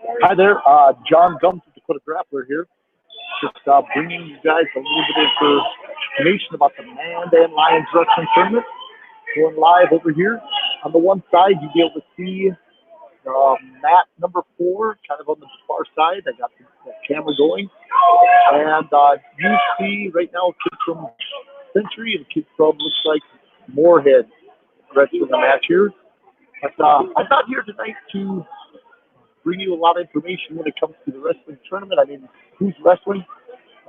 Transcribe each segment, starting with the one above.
Hi there, John Gums with Dakota Grappler here. Just bringing you guys a little bit of information about the Mandan Lions Wrestling Tournament. Going live over here. On the one side, you'll be able to see mat number 4, kind of on the far side. I got the camera going. And you see right now a kid from Century and a kid from, looks like, Moorhead wrestling the match here. But I'm not here tonight to bring you a lot of information when it comes to the wrestling tournament. I mean, who's wrestling?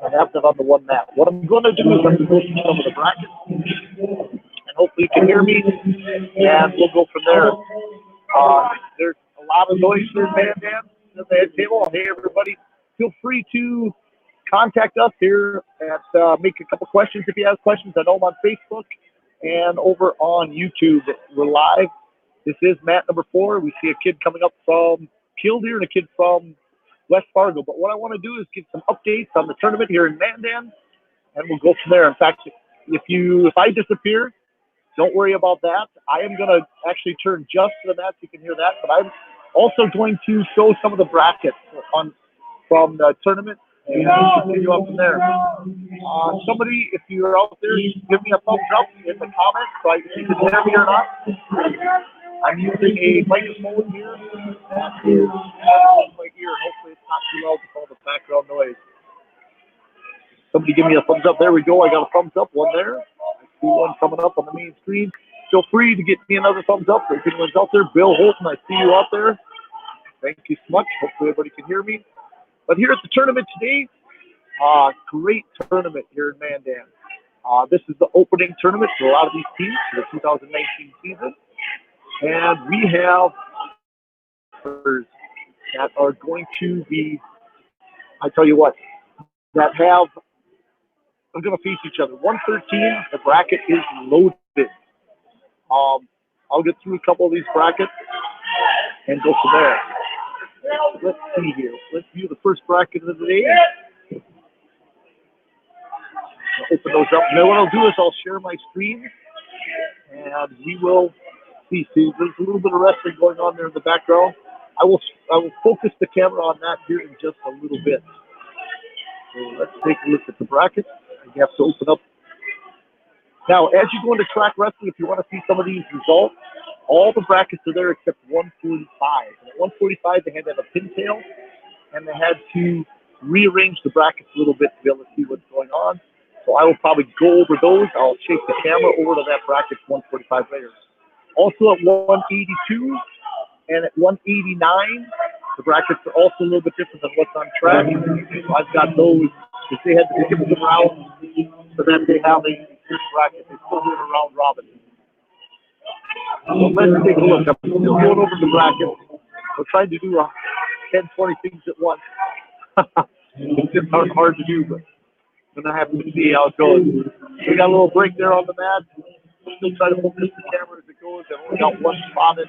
I have that on the one mat. What I'm going to do is I'm going to go through some of the brackets, and hopefully you can hear me, and we'll go from there. There's a lot of noise here, Mandan, at the head table. Hey, everybody, feel free to contact us here and make a couple questions if you have questions. I know I'm on Facebook and over on YouTube. We're live. This is mat number 4. We see a kid coming up from Killdeer and a kid from West Fargo. But what I want to do is give some updates on the tournament here in Mandan, and we'll go from there. In fact, if I disappear, don't worry about that. I am going to actually turn just to the mat so you can hear that. But I'm also going to show some of the brackets from the tournament, and we'll continue up from there. Somebody, if you're out there, give me a thumbs up in the comments so I can see if you can hear me or not. I'm using a microphone here that is on my ear. Hopefully it's not too loud with all the background noise. Somebody give me a thumbs up. There we go. I got a thumbs up. One there. I see one coming up on the main screen. Feel free to get me another thumbs up if anyone's out there. Bill Holton, I see you out there. Thank you so much. Hopefully everybody can hear me. But here at the tournament today, great tournament here in Mandan. This is the opening tournament for a lot of these teams for the 2019 season. And we have that are going to be, I tell you what, that are going to face each other. 113, the bracket is loaded. I'll get through a couple of these brackets and go from there. Let's see here. Let's view the first bracket of the day. I'll open those up. Now what I'll do is I'll share my screen, and we will see. There's a little bit of wrestling going on there in the background. I will focus the camera on that here in just a little bit. So let's take a look at the brackets. You have to open up. Now, as you go into track wrestling, if you want to see some of these results, all the brackets are there except 145. And at 145, they had to have a pintail, and they had to rearrange the brackets a little bit to be able to see what's going on. So I will probably go over those. I'll shake the camera over to that bracket 145 later. Also at 182 and at 189, the brackets are also a little bit different than what's on track. So I've got those, if they had to skip them around, so that they have a certain bracket, they still do it around robin. So let's take a look. I'm still going over the brackets. We're trying to do 10, 20 things at once. It's just hard to do, but I'm going to have to see how it goes. We got a little break there on the mat. Still try to focus the camera as it goes. I've only got one spot in.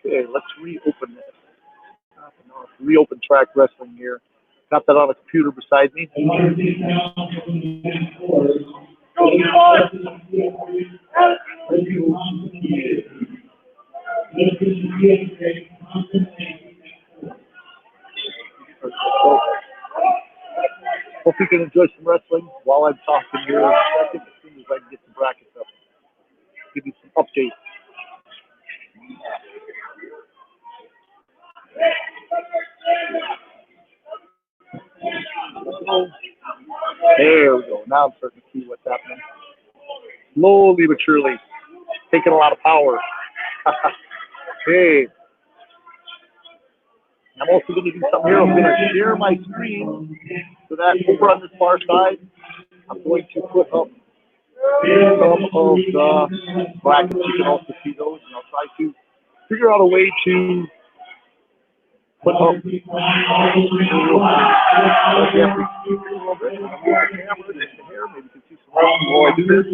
Okay, let's reopen this. Reopen track wrestling here. Got that on a computer beside me. Hope you can enjoy some wrestling while I'm talking here in a second, as soon as I can get the brackets up. Give you some updates. There we go. Now I'm starting to see what's happening. Slowly but surely. Taking a lot of power. Okay. I'm also going to do something here. I'm going to share my screen so that over on this far side, I'm going to put up some of the brackets. You can also see those, and I'll try to figure out a way to put up the camera, the hair, maybe you can see some more. I do this.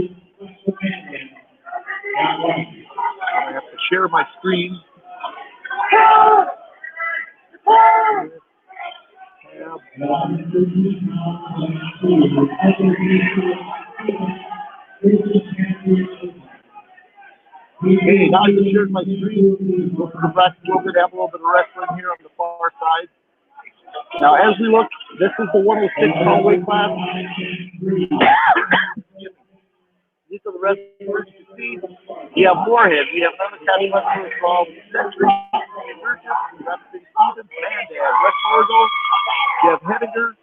I have to share my screen. Okay, now I just shared my screen. Look at the bracket a little bit, have a little bit of wrestling here on the far side. Now, as we look, this is the 106 pound weight class. These are the wrestlers you see. You have Moorhead. We have another catch wrestler from Century, Rapid Stevens, Mandan, West Fargo. You have Henninger.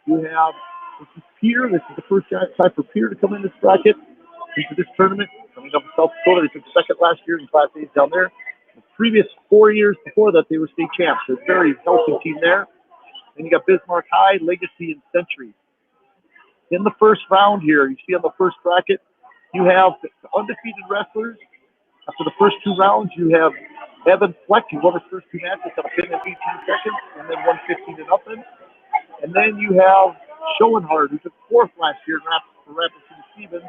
You have, this is Peter. This is the first time for Peter to come in this bracket into this tournament. Coming up in South Dakota. They took second last year in Class A's down there. The previous 4 years before that, they were state champs. So it's a very healthy team there. And you got Bismarck High, Legacy, and Century. In the first round here, you see on the first bracket, you have the undefeated wrestlers. After the first 2 rounds, you have Evan Fleck, who won his first 2 matches, got a pin in 18 seconds, and then won 15 and nothing. And then you have Schoenhardt, who took 4th last year for Rapid City Stevens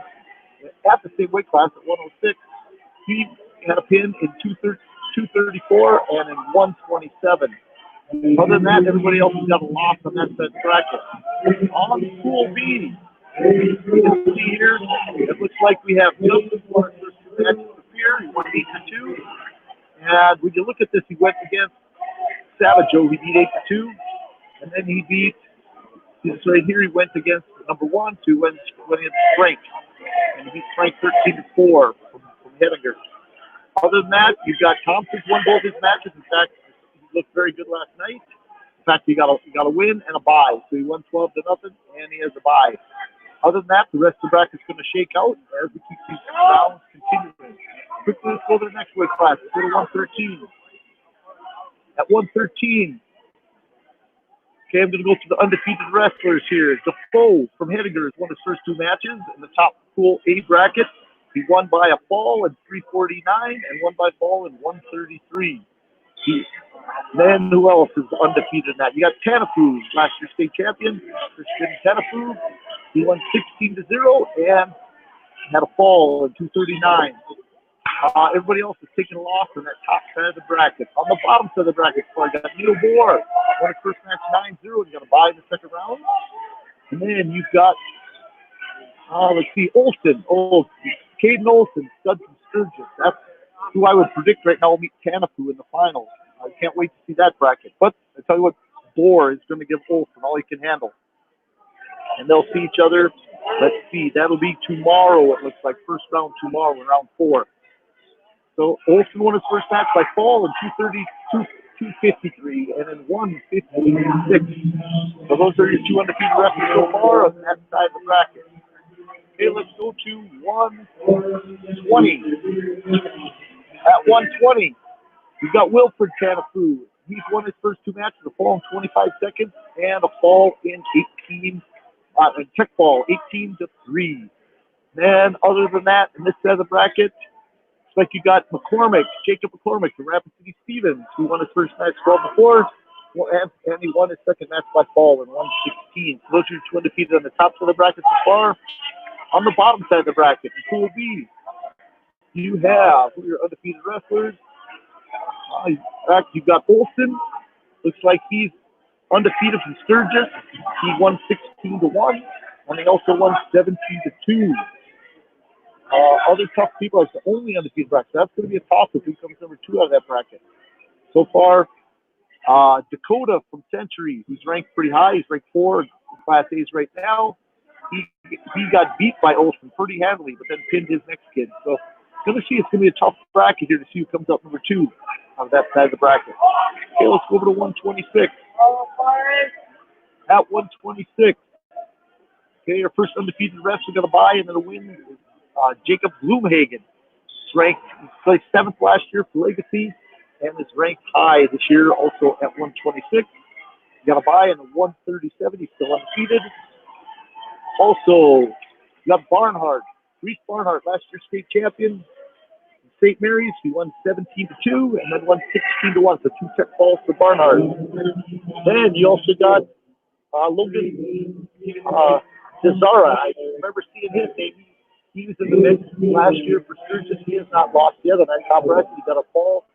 at the same weight class at 106. He had a pin in 234 and in 127. Other than that, everybody else has got a loss on that side bracket. On Pool B, you can see here, it looks like we have Justin won his first 2 matches with Fear. He won 8-2. And when you look at this, he went against Savajo. He beat 8-2. And then he beat, right here, he went against number 1, who went against Frank. And he beat Frank 13-4 from Henninger. Other than that, you've got Thompson's won both his matches. In fact, he looked very good last night. In fact, he got a win and a bye. So he won 12-0, and he has a bye. Other than that, the rest of the bracket's going to shake out as we keep these rounds continuing. Quickly, let's go to the next weight class. Let's go to 113. At 113, okay, I'm going to go to the undefeated wrestlers here. Defoe from Henninger has won his first 2 matches in the top Pool A bracket. He won by a fall in 349 and won by fall in 133. Then who else is undefeated in that? You got Tanafu, last year's state champion, Christian Tanafu. He won 16-0 and had a fall in 239. Everybody else is taking a loss on that top side of the bracket. On the bottom side of the bracket, I got Neil Bohr, won his first match 9-0 and got a bye in the second round. And then you've got, let's see, Olsen. Caden Olsen, stud from Sturgis. That's who I would predict right now will meet Tanafu in the finals. I can't wait to see that bracket. But I tell you what, Bohr is going to give Olsen all he can handle. And they'll see each other. Let's see, that'll be tomorrow, it looks like. First round tomorrow in round 4. So Olsen won his first match by fall in 253 and then 156. So those are your 2 undefeated wrestlers so far on that side of the bracket. Okay, let's go to 120. At 120, we've got Wilfred Tanafu. He's won his first 2 matches, a fall in 25 seconds and a fall in 18, a check fall, 18-3. Then other than that, in this side of the bracket, it's like you got McCormick, Jacob McCormick from Rapid City Stevens, who won his first match 12-4, and he won his second match by fall in 116. So those are your 2 undefeated on the top side of the bracket so far. On the bottom side of the bracket, in Pool B, you have your undefeated wrestlers. You've got Olsen. Looks like he's undefeated from Sturgis. He won 16-1, and he also won 17-2. Other tough people are the only undefeated bracket. So that's going to be a toss if who comes number 2 out of that bracket. So far, Dakota from Century, who's ranked pretty high. He's ranked 4 in Class A's right now. He got beat by Olsen pretty handily, but then pinned his next kid. So going to see it's going to be a tough bracket here to see who comes up number 2 on that side of the bracket. Okay, let's go over to 126. At 126, okay, our first undefeated wrestler got a bye and then a win is Jacob Bloomhagen. He's ranked, he placed 7th last year for Legacy and is ranked high this year also at 126. He got a bye in the 137. He's still undefeated. Also, you got Barnhart. Reese Barnhart, last year's state champion in St. Mary's. He won 17-2 and then won 16-1. So 2 check falls for Barnhart. Then you also got Logan Cesara. I remember seeing his name. He was in the mix last year for Sturgis. He has not lost yet on that top bracket. He got a fall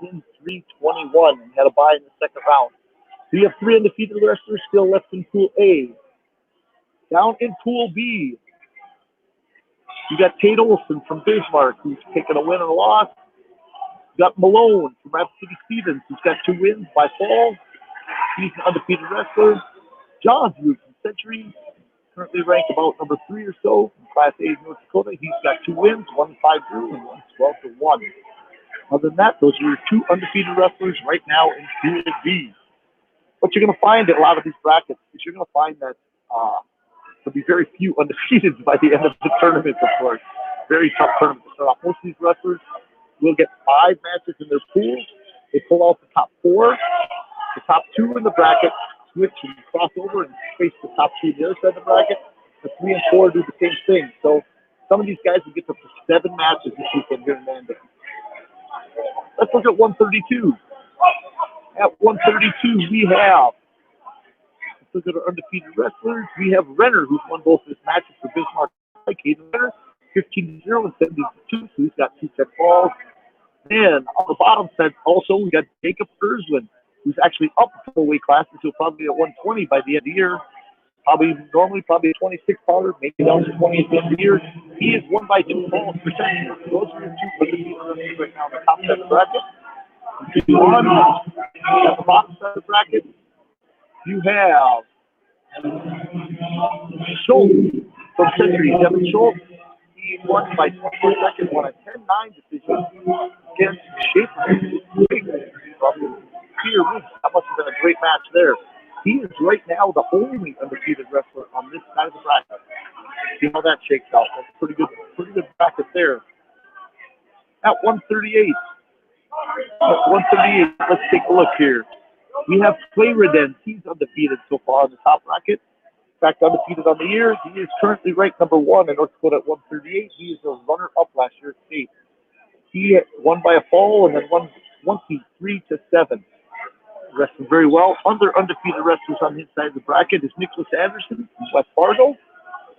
in 321 and had a bye in the second round. So you have 3 undefeated wrestlers still left in Pool A. Down in Pool B, You got Tate Olson from Bismarck, who's taking a win and a loss. You got Malone from Rapid City Stevens, who's got 2 wins by fall. He's an undefeated wrestler. John's Root from Century, currently ranked about number 3 or so in Class A in North Dakota. He's got 2 wins, 1-5-0 and 1-12-1. Other than that, those are your 2 undefeated wrestlers right now in Pool B. What you're going to find in a lot of these brackets is you're going to find that there'll be very few undefeated by the end of the tournament, of course. Very tough tournament to start off. Most of these wrestlers will get 5 matches in their pool. They pull out the top 4. The top 2 in the bracket switch and cross over and face the top 2 on the other side of the bracket. The 3 and 4 do the same thing. So some of these guys will get up to 7 matches this weekend here in Mandan. Let's look at 132. At 132, we have, let's look at our undefeated wrestlers. We have Renner, who's won both his matches for Bismarck. Caden Renner, 15-0 and 72, so he's got 2 set falls. Then on the bottom set, also, we got Jacob Erzwin, who's actually up a full weight class, so probably at 120 by the end of the year. Normally a 26 pounder, maybe down to 20 at the end of the year. He is won by 2 falls percent. Those are your 2 undefeated wrestlers right now in the top set of the bracket. On at the bottom side of the bracket, you have Schultz from Century. Devin Schultz, he won by 24 seconds, won a 10-9 decision against Schaefer. That must have been a great match there. He is right now the only undefeated wrestler on this side of the bracket. See how that shakes out. That's pretty good bracket there. At 138. Let's take a look here. We have Clay Redden. He's undefeated so far on the top bracket. In fact, undefeated on the year. He is currently ranked number 1 in North Dakota at 138. He is a runner-up last year at state. He won by a fall and then won 23-7. Wrestling very well. Other undefeated wrestlers on his side of the bracket is Nicholas Anderson from West Fargo.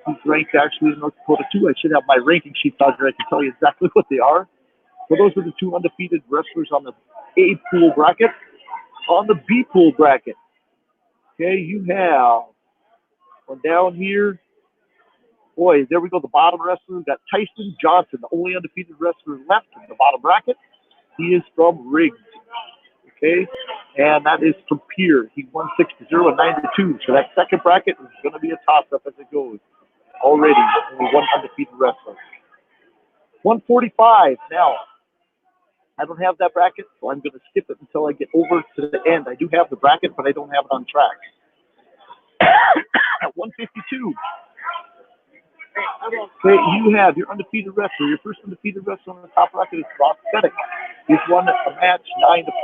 He's ranked actually in North Dakota too. I should have my ranking sheets out here. I can tell you exactly what they are. So those are the 2 undefeated wrestlers on the A pool bracket. On the B pool bracket, okay, you have one down here. Boy, there we go. The bottom wrestler. We've got Tyson Johnson, the only undefeated wrestler left in the bottom bracket. He is from Riggs. Okay, and that is from Pierre. He won 6-0 and 9-2. So that second bracket is going to be a toss-up as it goes. Already, only 1 undefeated wrestler. 145 now. I don't have that bracket, so I'm going to skip it until I get over to the end. I do have the bracket, but I don't have it on track. At 152. Okay, you have your undefeated wrestler. Your first undefeated wrestler on the top bracket is Ross Fettick. He's won a match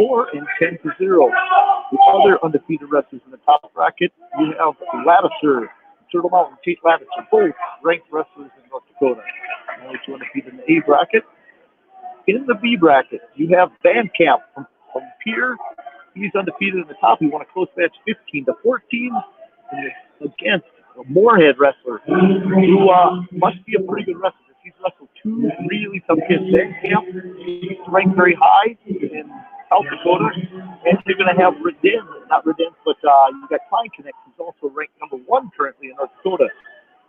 9-4 and 10-0. The other undefeated wrestlers in the top bracket, you have Lattiser, Turtle Mountain, Tate Lattiser, both ranked wrestlers in North Dakota. Only 2 undefeated in the A bracket. In the B bracket, you have Van Camp from Pierre. He's undefeated in the top. He won a close match 15-14 against a Moorhead wrestler who must be a pretty good wrestler. He's wrestled 2 really tough kids. Van Camp, he's ranked very high in South Dakota. And you're going to have not Redden, but you got Klein Connect, who's also ranked number 1 currently in North Dakota.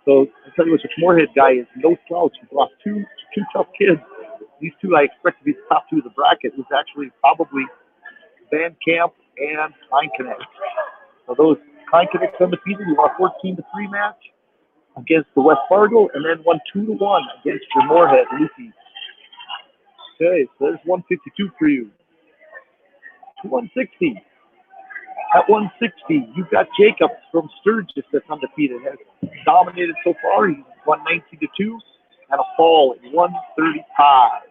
So I'll tell you what, this Moorhead guy is no slouch. He's lost two tough kids. These 2 I expect to be the top 2 of the bracket. It was actually probably Van Camp and Klein Connect. So those Klein Connect's undefeated. He won a 14-3 match against the West Fargo, and then won 2-1 against your Moorhead Lucy. Okay, so there's 152 for you. 160. At 160, you've got Jacobs from Sturgis that's undefeated. Has dominated so far. He's won 19-2 and a fall at 135.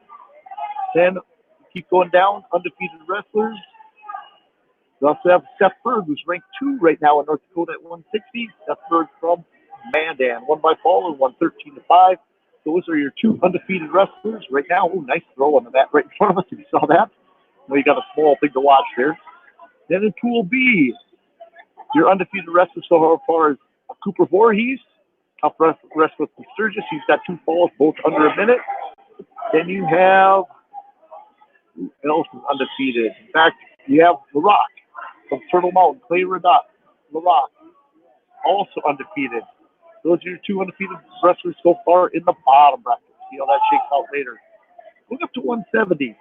Then keep going down, undefeated wrestlers. We also have Seth Berg, who's ranked 2 right now in North Dakota at 160. Seth Berg from Mandan, won by fall and won 13-5. Those are your 2 undefeated wrestlers right now. Oh, nice throw on the mat right in front of us. If you saw that, well, you got a small thing to watch there. Then in Pool B, your undefeated wrestlers so far is Cooper Voorhees, tough wrestler from Sturgis. He's got 2 falls, both under a minute. Then you have, who else is undefeated? In fact, you have LaRock from Turtle Mountain, Clay LaRock, also undefeated. Those are your two undefeated wrestlers so far in the bottom bracket. See how that shakes out later. Going up to 170.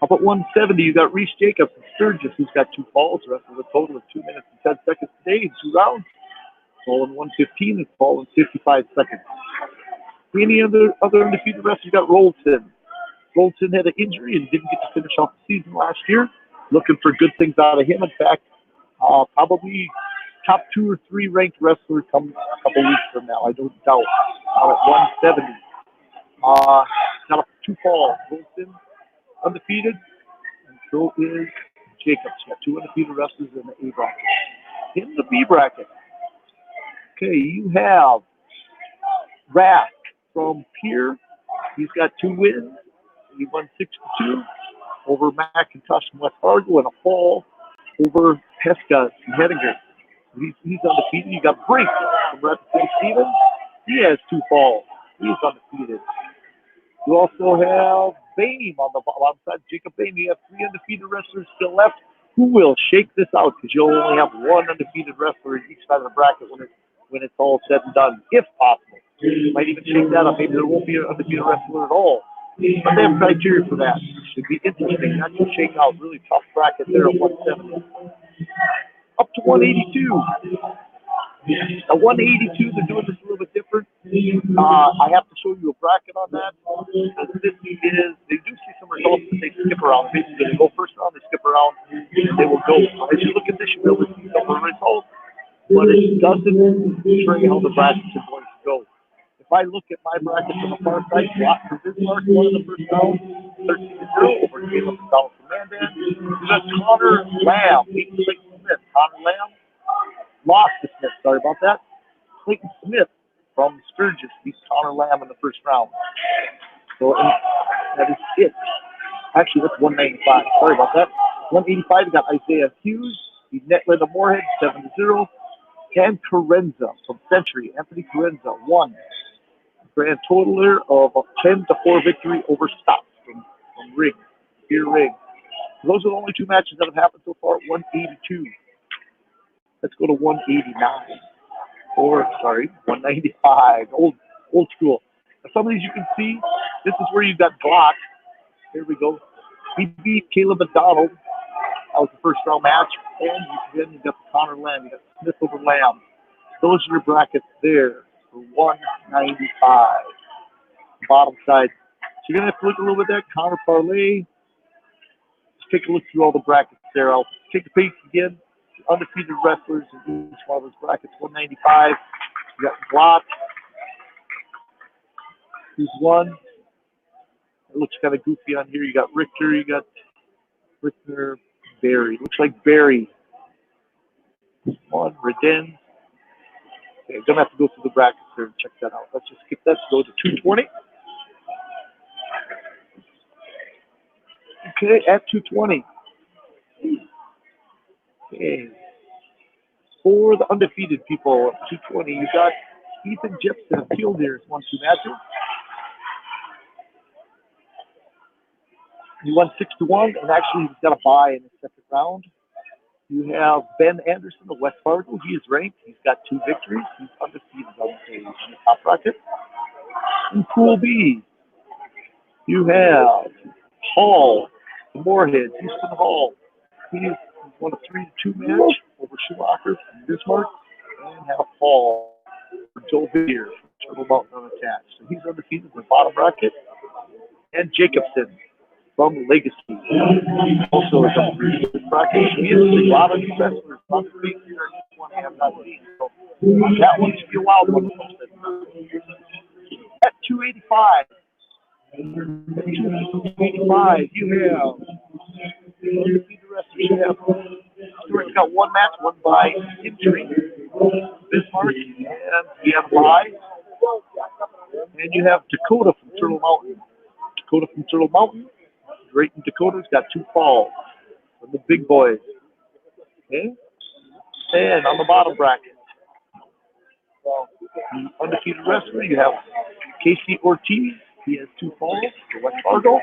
How about 170? You got Reese Jacobs and Sturgis, who's got 2 falls. Wrestled a total of 2 minutes and 10 seconds today in 2 rounds. Falling 115 and falling 55 seconds. Any other undefeated wrestlers? You got Rolton. Rolton had an injury and didn't get to finish off the season last year. Looking for good things out of him. In fact, probably top 2 or 3 ranked wrestler comes a couple weeks from now. I don't doubt. At 170. Got up 2 falls. Rolton undefeated, and so is Jacobs. Got 2 undefeated wrestlers in the A bracket. In the B bracket, okay, you have Rask from Pierre. He's got 2 wins. He won 6-2 over McIntosh from West Fargo and a fall over Pesca from Hettinger. He's undefeated. You got Brink from Rapid City Stevens. He has 2 falls. He's undefeated. You also have Bain on the bottom side. Jacob Bain. You have 3 undefeated wrestlers still left. Who will shake this out? Because you'll only have 1 undefeated wrestler in each side of the bracket when it's all said and done, if possible. You might even shake that up. Maybe there won't be an undefeated wrestler at all. But they have criteria for that. Should be interesting. Not to shake out. Really tough bracket there at 170. Up to 182. At 182, they're doing this a little bit different. I have to show you a bracket on that. This is, they do see some results that they skip around. Basically, they go first round, they skip around, and they will go. As you look at this, you'll be able to see some of the results, but it doesn't show you how the brackets are going to go. If I look at my brackets on the far side, Block for Bismarck won in the first round, 13-0 over Caleb McDonald from Mandan. You got Connor Lamb, beating Clayton Smith. Connor Lamb lost to Smith, sorry about that. Clayton Smith from Sturgis beat Connor Lamb in the first round. So that is it. Actually, that's 195. Sorry about that. 185, you got Isaiah Hughes. He net Linda Moorhead 7-0. And Carenza from Century. Anthony Carenza won. Grand totaler of a 10-4 victory over Stop from Riggs. Here Riggs. Those are the only 2 matches that have happened so far at 182. Let's go to 189. 195. Old school. Now, some of these you can see, this is where you got Glock. Here we go. He beat Caleb McDonald. That was the first round match. And then you got the Connor Lamb. You got Smith over Lamb. Those are your brackets there for 195. Bottom side. So you're going to have to look a little bit at that. Connor Parlay. Let's take a look through all the brackets there. I'll take the page again. Undefeated wrestlers in each one of those brackets. 195. You got Glock, who's won. It looks kind of goofy on here. You got Richter. You got Richter, Barry. Looks like Barry. One, Redden. Okay, I'm going to have to go through the brackets here and check that out. Let's just skip that. Go to 220. Okay, at 220. Okay. For the undefeated people, 220, you got Ethan Jepson of Killdeer has won 2 matches. He won 6-1, and actually he's got a bye in the second round. You have Ben Anderson of West Fargo. He is ranked. He's got 2 victories. He's undefeated on the top bracket. In Pool B, you have Hall, Moorhead, Houston Hall. He's won a 3-2 match over Schumacher from Bismarck and had a fall for Joe Beer from Turtle Mountain unattached. So he's undefeated in the bottom bracket. And Jacobson from Legacy. Also is undefeated in this bracket. He is a lot of new wrestlers. Lots of things here. Each one I have not seen. So that one should be a wild one. At 285. At 285, you have undefeated wrestlers. You have Stewart's got 1 match, won by injury. Bismarck, and you have bye. And you have Dakota from Turtle Mountain. Dakota from Turtle Mountain. Drayton Dakota's got 2 falls from the big boys. Okay? And on the bottom bracket, the undefeated wrestler, you have Casey Ortiz. He has 2 falls for West Fargo.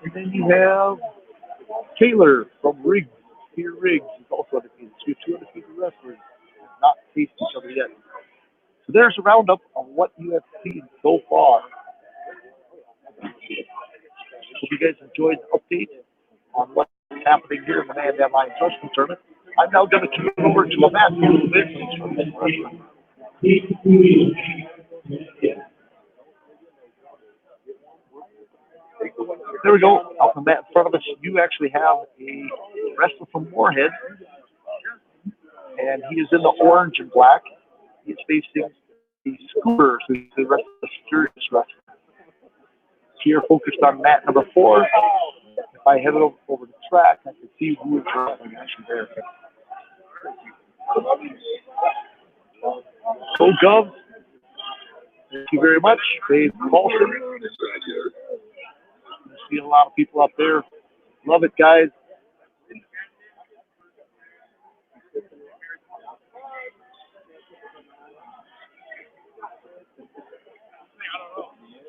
And then you have Taylor from Riggs. Here Riggs is also undefeated. So you have 2 undefeated wrestlers. Not faced each other yet. there's a roundup of what you have seen so far. Hope you guys enjoyed the update on what's happening here in the Mandan Lions Wrestling Tournament. I'm now going to turn it over to a Matt a little bit. There we go. Out on the mat in front of us, you actually have a wrestler from Moorhead, and he is in the orange and black. He's facing the Scooters, who's the rest of the Serious wrestler. Here, focused on mat number 4. If I head over the track, I can see who is wrestling actually there. So, Gov, thank you very much. Dave Paulson. I see a lot of people out there. Love it, guys.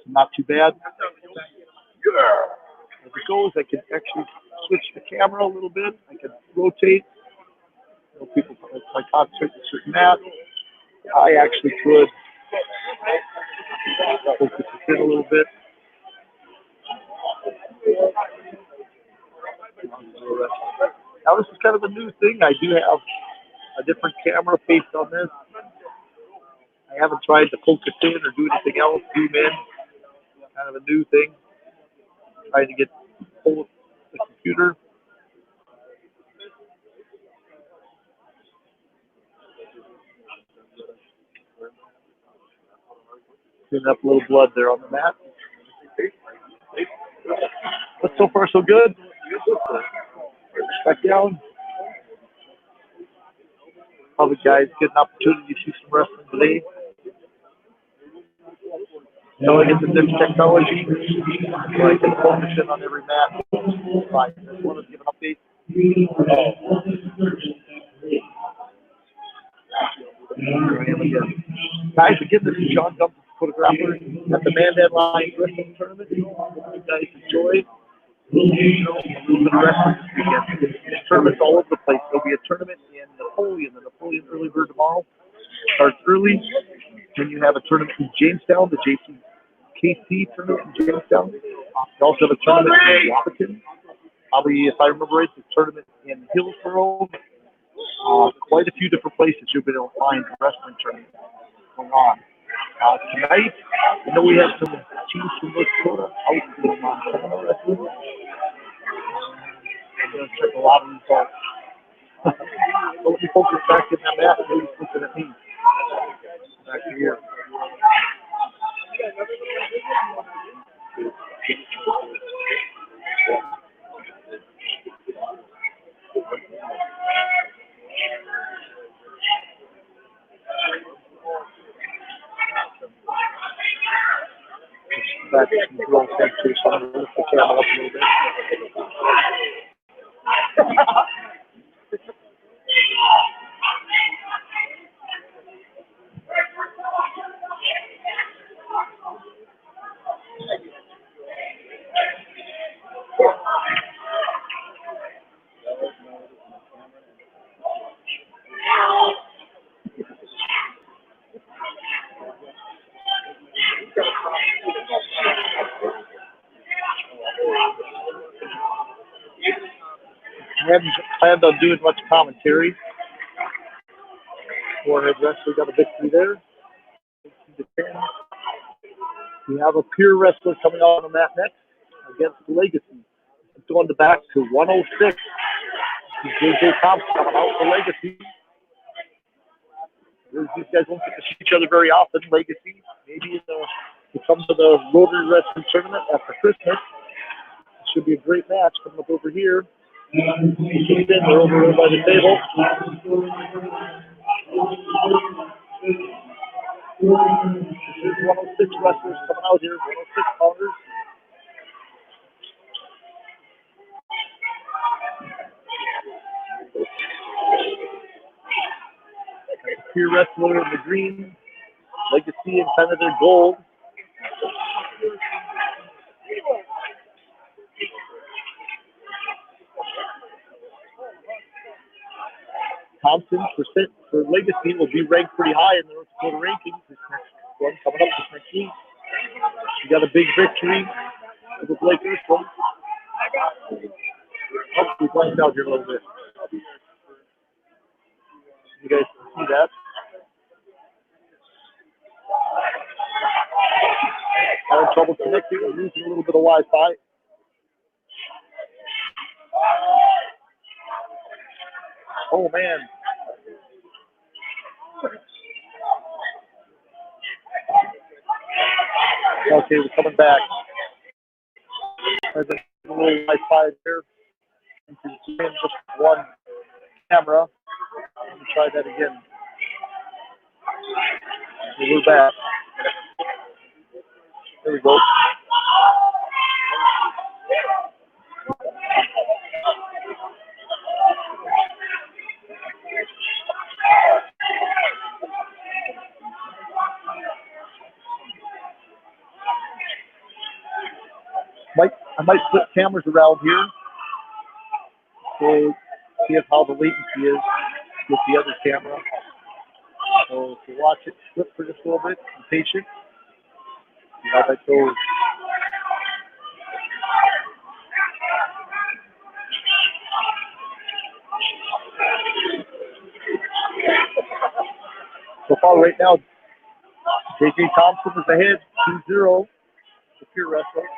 Not too bad. As it goes, I can actually switch the camera a little bit. I can rotate. People, if I concentrate on a certain mat, I actually could focus this in a little bit. Now, this is kind of a new thing. I do have a different camera faced on this. I haven't tried to focus in or do anything else, zoom in. Kind of a new thing. Trying to get full of the computer. Cleaning up a little blood there on the mat. But so far, so good. Back down. Probably guys get an opportunity to see some wrestling today. So I get the new technology, so I can focus in on every mat. Right. I just wanted to give an update. Here I am again. Guys, again, this is John Dump, photographer at the Mandan Lions Wrestling Tournament. Hope you guys enjoy. A little bit of wrestling this weekend. There's tournaments all over the place. There'll be a tournament in Napoleon, the Napoleon Early Bird tomorrow. Starts early. Then you have a tournament in Jamestown, the JCKC tournament in Jamestown. You also have a tournament in Wapaton. Probably, if I remember right, the tournament in Hillsborough. Quite a few different places you'll be able to find wrestling tournaments going on. Tonight, I know we have some teams from North Dakota out in Montana wrestling. I'm going to check a lot of results. So let me focus back in that mat and maybe looking at me. Back to here. Back to some real sense, so I'm going to lift the camera up a little bit. I haven't planned on doing much commentary. Moorhead wrestler got a victory there. We have a pure wrestler coming out on the mat next against Legacy. It's going back to 106. JJ Thompson coming out for Legacy. These guys won't get to see each other very often. Legacy, maybe to come to the Rotary Wrestling Tournament after Christmas. It should be a great match coming up over here. They're over there by the table. There's 106 wrestlers coming out here, 106 pounders. Pure wrestler in the green, Legacy in kind of their gold. Thompson for Legacy will be ranked pretty high in the North Dakota rankings this next one coming up this next week. We got a big victory with Blake Earthquake. Oh, we're playing out here a little bit. You guys can see that. Having trouble connecting and losing a little bit of Wi-Fi. Oh, man. Okay, we're coming back. There's a little Wi-Fi there. You can see in just one camera. Let me try that again. Okay, we're back. There we go. I might flip cameras around here to see how the latency is with the other camera. So if you watch it flip for just a little bit, be patient. See how that goes. So far right now, J.J. Thompson is ahead, 2-0, the pure wrestler.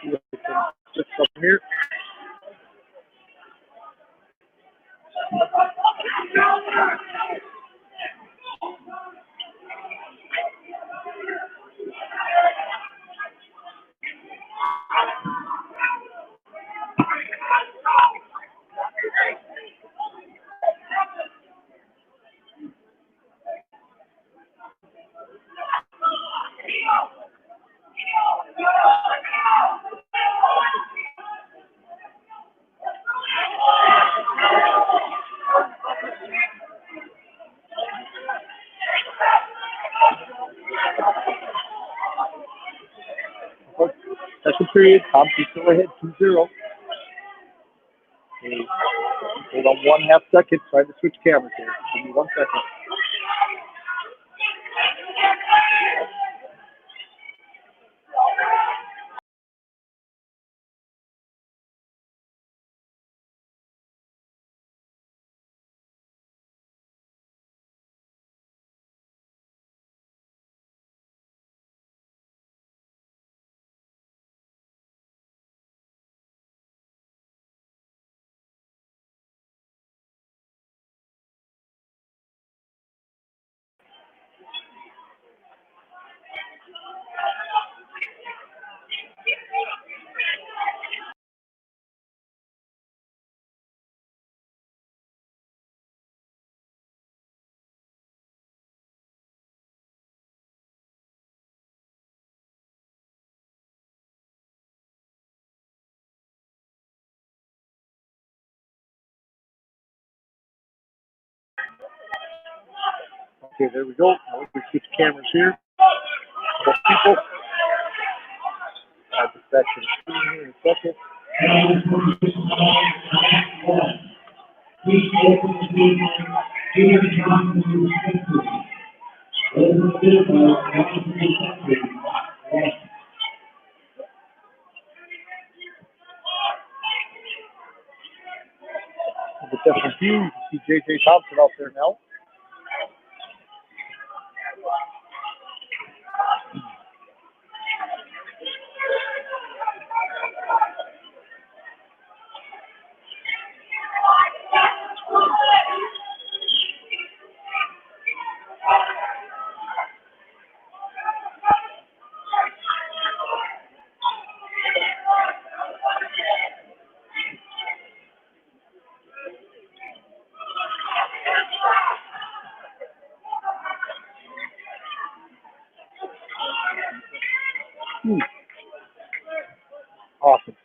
See if we can switch up here. Second period, Thompson still ahead, 2-0. Okay. Hold on 1/2 second, trying to switch cameras here. Give me 1 second. Okay, there we go. Now we switch cameras here. More people. I'll just back to the screen here in a second. A different view. You can see J.J. Thompson out there now. Awesome.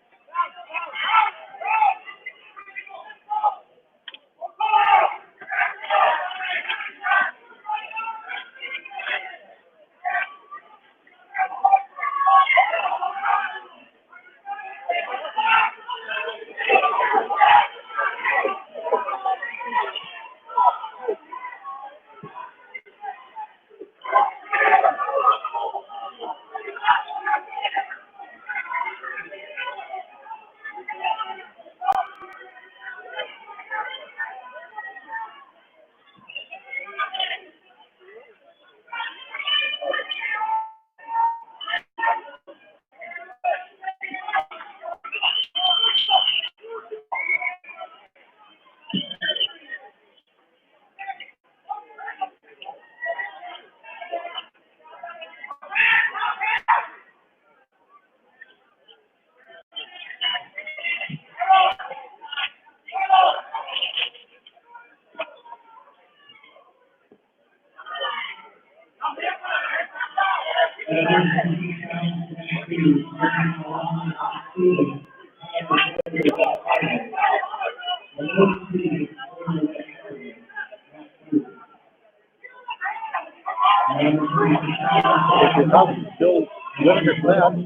Still winning this match.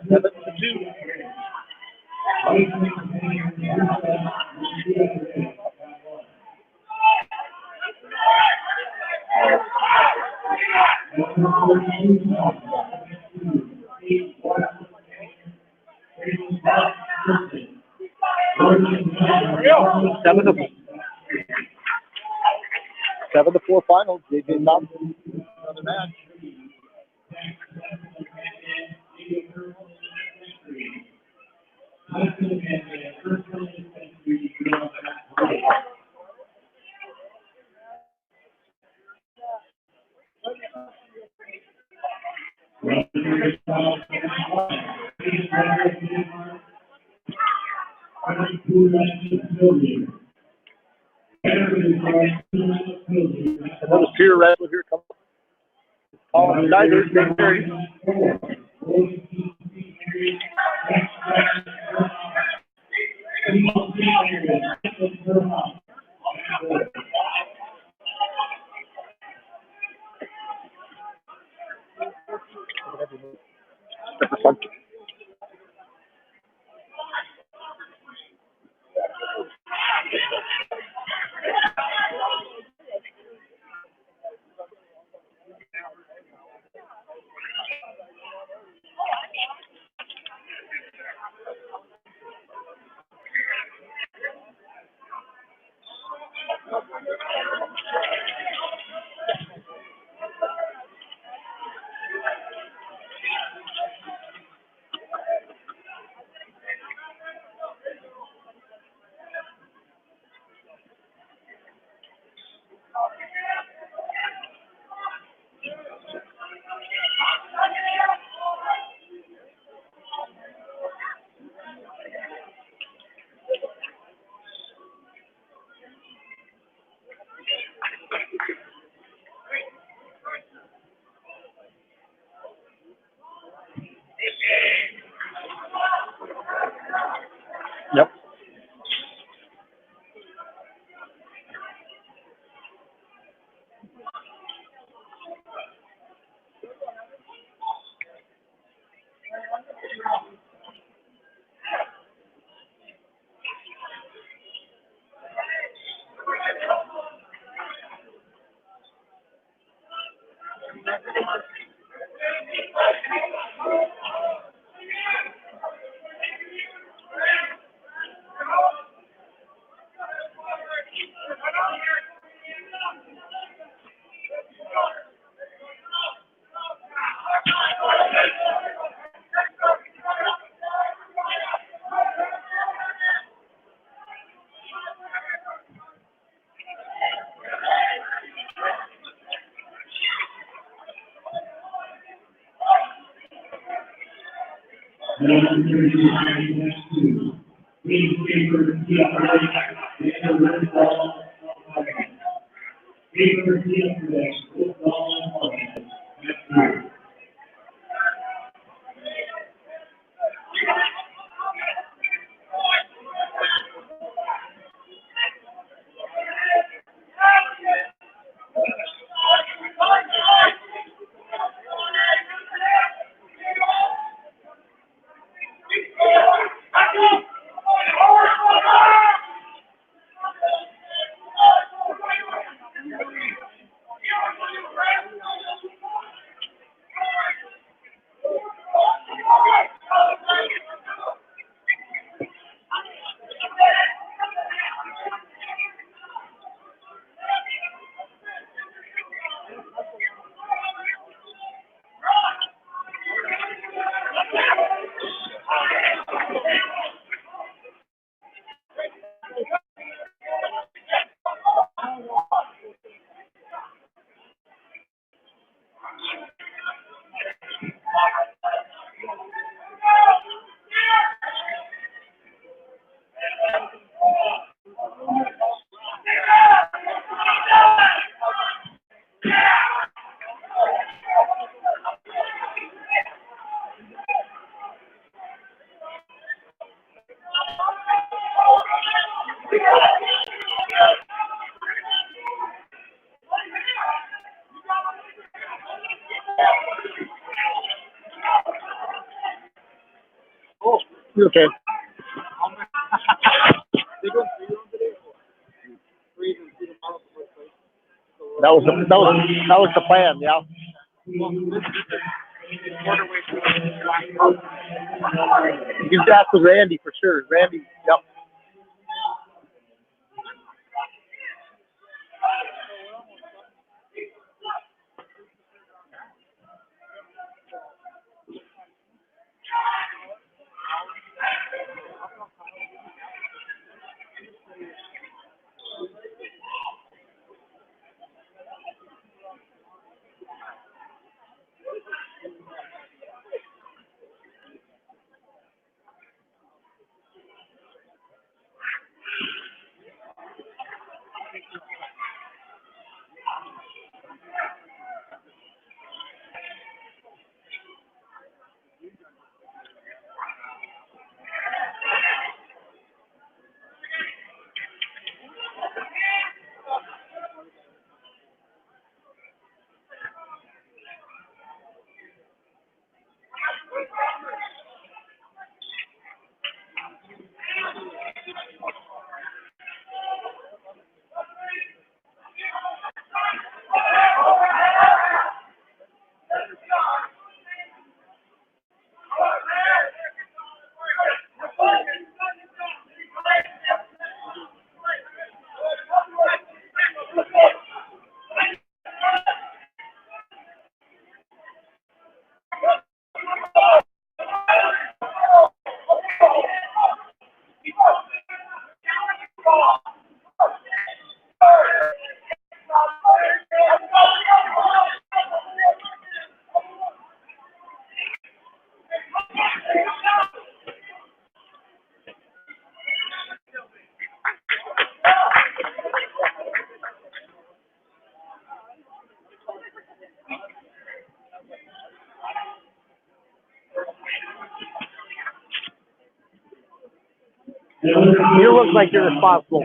7-2. Seven to 4 final. JJ Thompson, another match. Another peer wrestler here coming. Colin Snyder, St. Mary's. Yep. You're okay. That was the plan, yeah. You can ask with Randy for sure. Randy, yep. You look like you're responsible.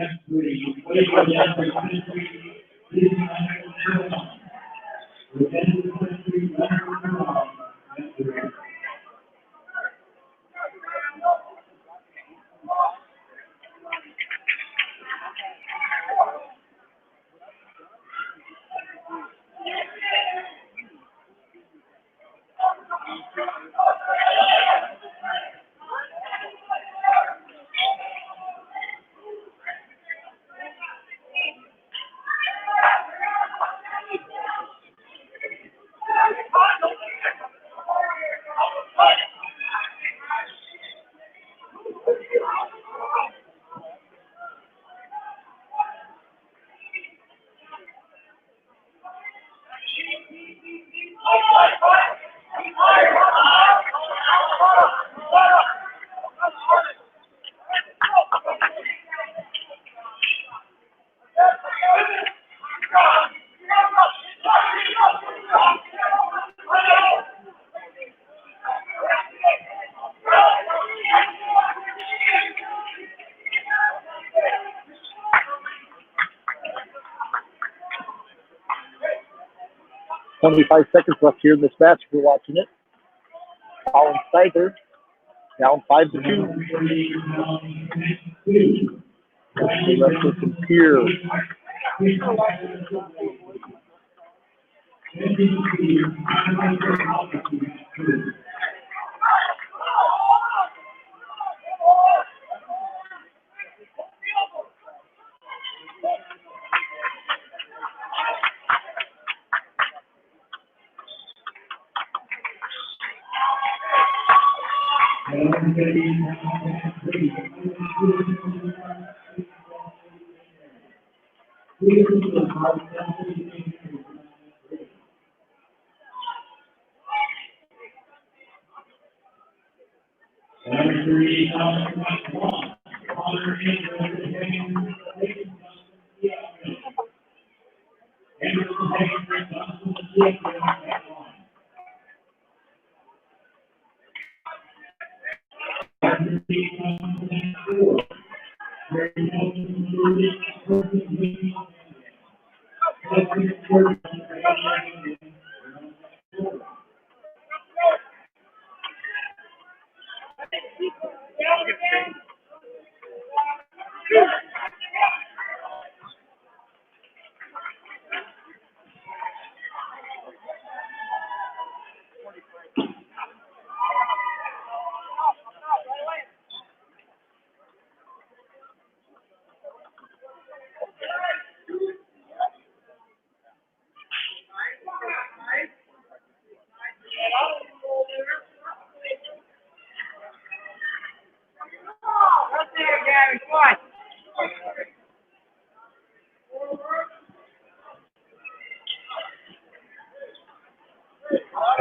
"25 seconds left here in this match if you're watching it. Colin Steiger down 5-2. The wrestler from Pierre.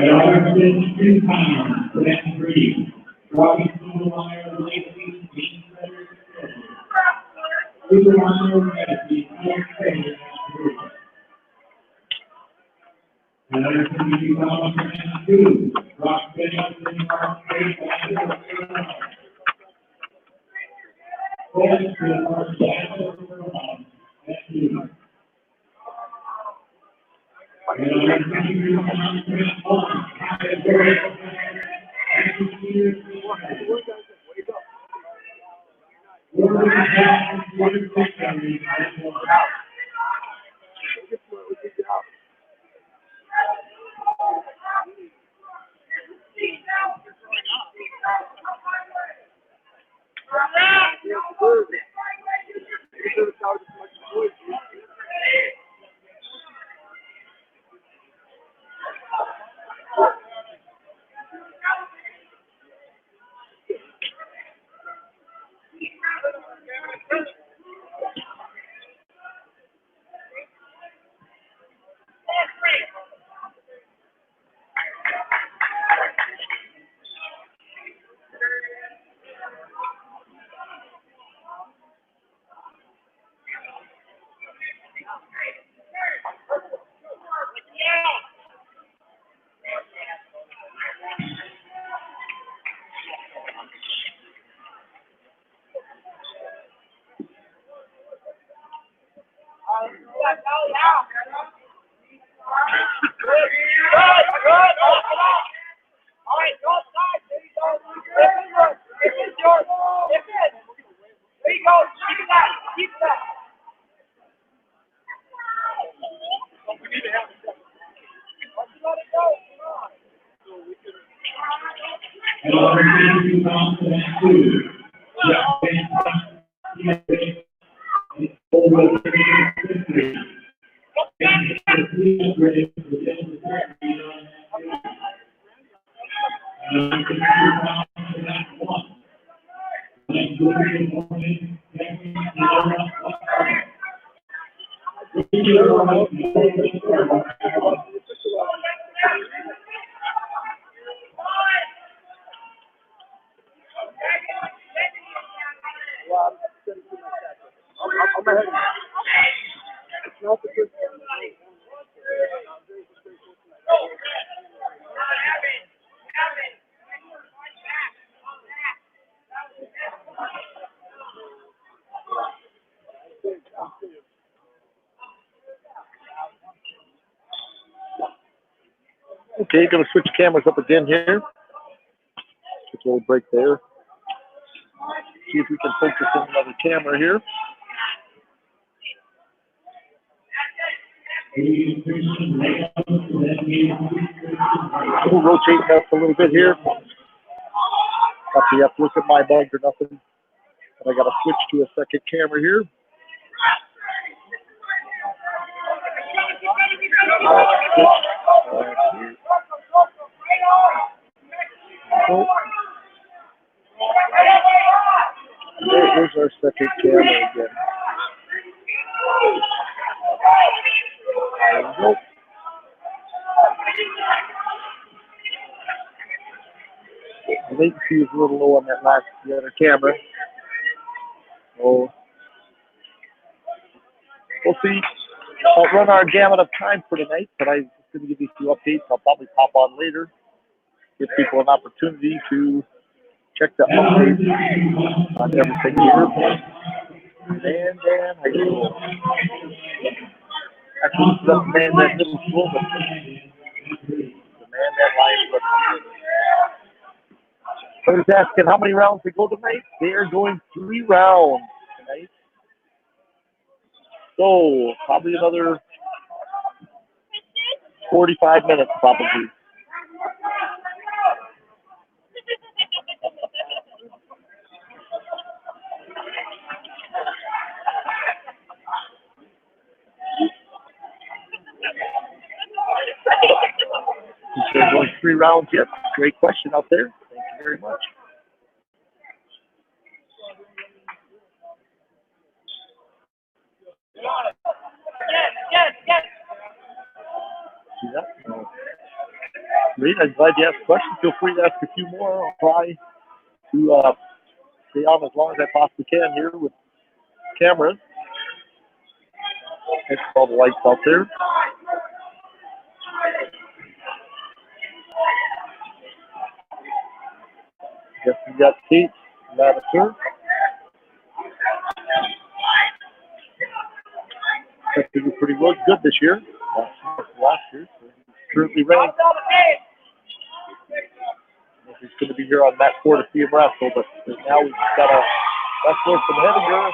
At 152 pounds, Brent Green, Robbie Supermeyer, Lacey, Dean Fetters, Supermeyer, Lacey, Alex Taylor, and 152 pounds, Brent 2, Rock Benjamin, Mark Taylor, Okay, going to switch cameras up again here. Just a little break there. See if we can focus on another camera here. We'll rotate that a little bit here. Not that you have to look at my mug or nothing. But I got to switch to a second camera here. There's our second camera again. There we go. The latency is a little low on that the other camera. So we'll see. I'll run our gamut of time for tonight, but I'm just going to give you a few updates. I'll probably pop on later, give people an opportunity to check the updates on everything here. Mandan High School. Actually, this is up Mandan Middle School, but the Mandan Lions Friday. I was asking how many rounds they go tonight. They are going 3 rounds tonight. So probably another 45 minutes, probably. They're going 3 rounds yet. Great question out there. Thank you very much. See that? No. Great. I'm glad you asked questions. Feel free to ask a few more. I'll try to stay on as long as I possibly can here with cameras. Thanks for all the lights out there. Guess we got Kate Lavender. They do pretty well, good this year. Last year, so currently ranked. He's going to be here on mat 4 to see him wrestle, but now we've got a wrestler from Hettinger.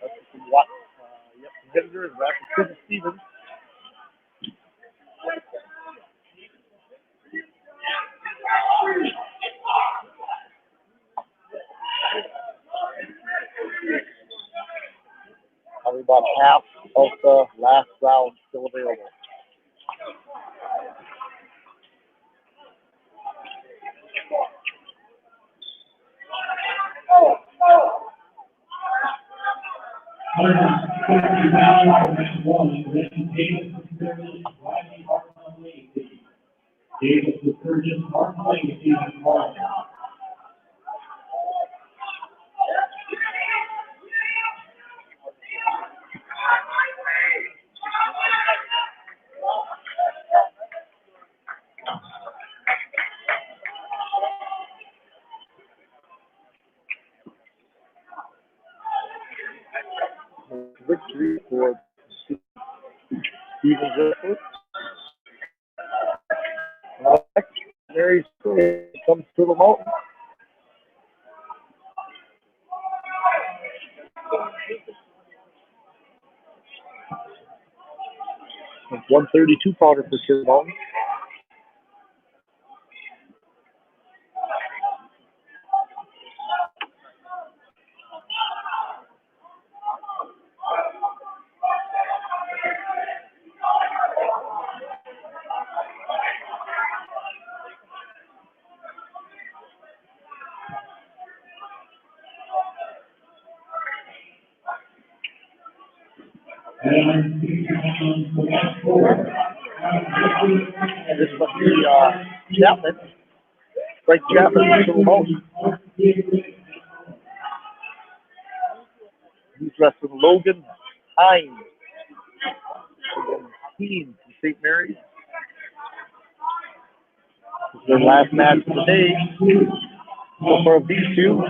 That's from Hettinger and Rapid Stevens. Probably about half of the last round still available. Davis the surgeon, Martin Legacy, and Martin. Victory for Stevens wrestler. Mary's comes to the mountain. It's 132 pounder for Sir Mountain. This must be Chapman. Frank Chapman for the Mountain. He's wrestling Logan Hines from Keene from St. Mary's. This is their last match of the day. So far of these two.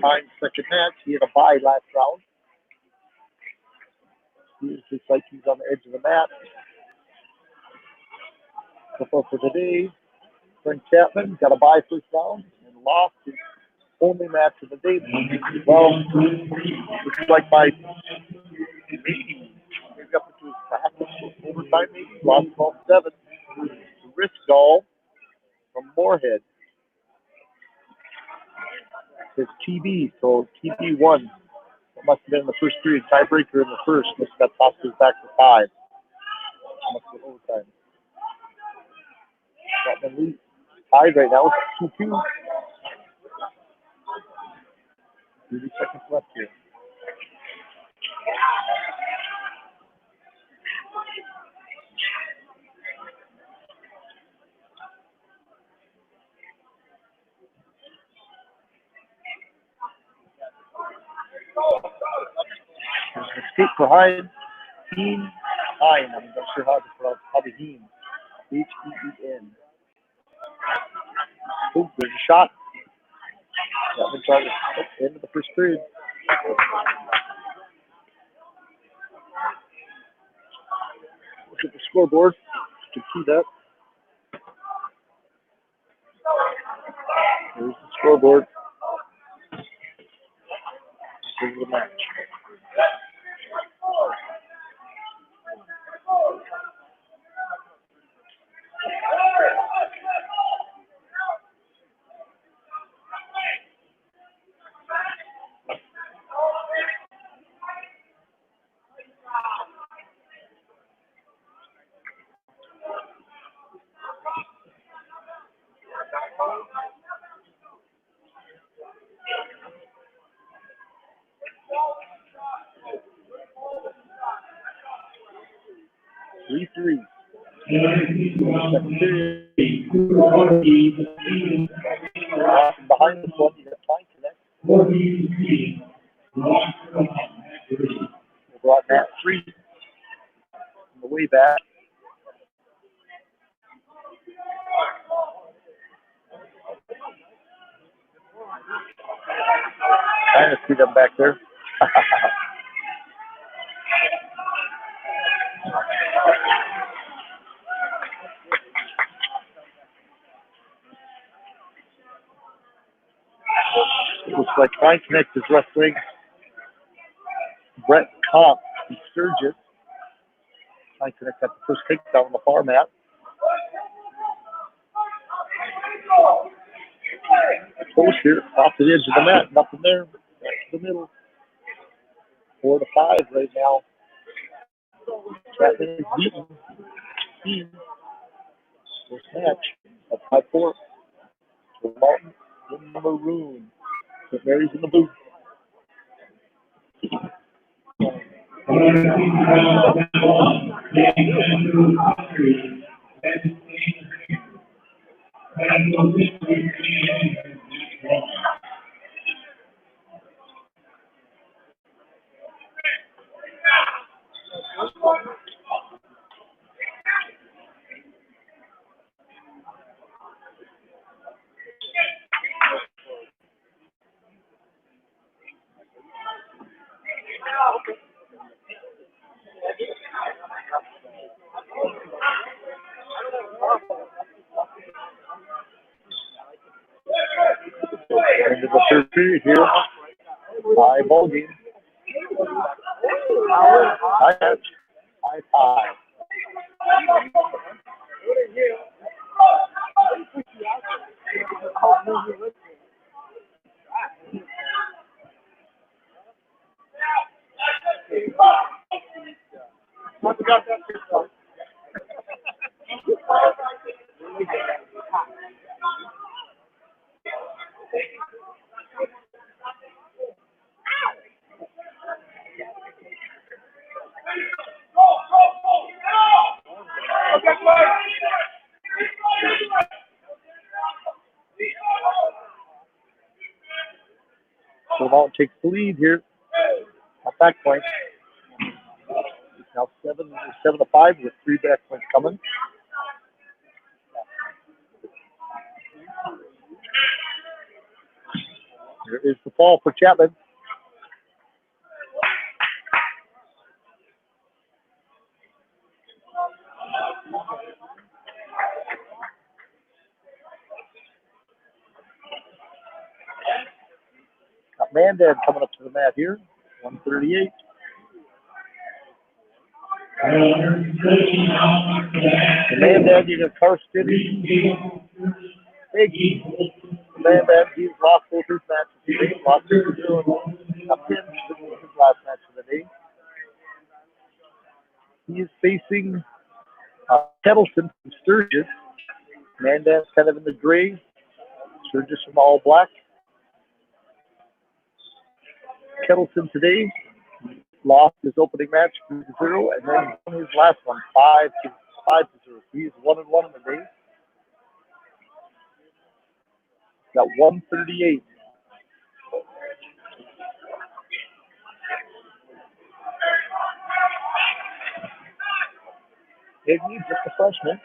Hines' second match. He had a bye last round. He looks like he's on the edge of the mat. So far for today, Frank Chapman got a bye first round and lost his only match of the day. Well, looks like by maybe up into his practice overtime, maybe lost 12-7. Wrist goal from Moorhead. It's TB, so TB won. It must have been in the first period. Tiebreaker in the first. Must have got tossed back to 5. Must have been overtime. Chapman leads tied right now. It's 2-2. 30 seconds left here. There's an escape behind Heen. I'm not sure how to pronounce probably Heen. H-E-E-N. Oh, there's a shot. Chapman trying to end of the first period. Look at the scoreboard. You can see that. There's the scoreboard. Here's the match. 3-3. Behind this one, you got Fine Connect. Brought that 3 on the way back. Trying to see them back there. It looks like Fine Connect is wrestling Brett Comp and Sturgis. Fine Connect got the first takedown on the far mat. Close here, off the edge of the mat, nothing there. Back to the middle. 4-5 right now. Chapman is beaten. First match at 5-4. For Martin in the maroon. St. Mary's in the booth. Into the third period here. High ball game. High match. 5-5. So Mount takes the lead here. At back point. It's now 7-5 with 3 back points coming. There is the fall for Chapman. Got Mandan coming up to the mat here. 138. Mandan, you got Karsten. Big. Mandan, he's lost both his matches. He's lost 2-0. Got pinned. This is his last match of the day. He is facing Kettleton from Sturgis. Mandan's kind of in the gray. Sturgis from all black. Kettleton today lost his opening match 3-0, and then won his last one 5-0. He's 1-1 in the day. Got 138. Higney, just a freshman.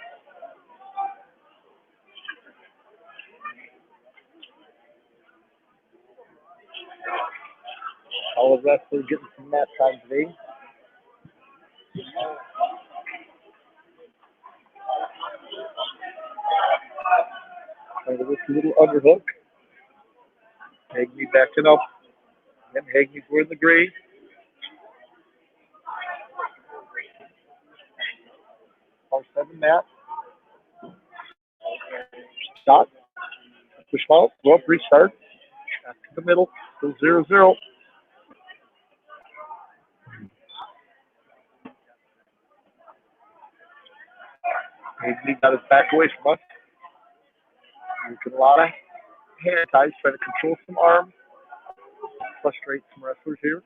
All the wrestlers getting some mat time today. And with this little underhook. Hagney backing up. And Hagney's wearing the gray. R7 mat. Shot. Push out. Go up, restart. Back to the middle. Still 0-0. Hagney got his back away from us. Using a lot of hand ties, trying to control some arms. Frustrate some wrestlers here.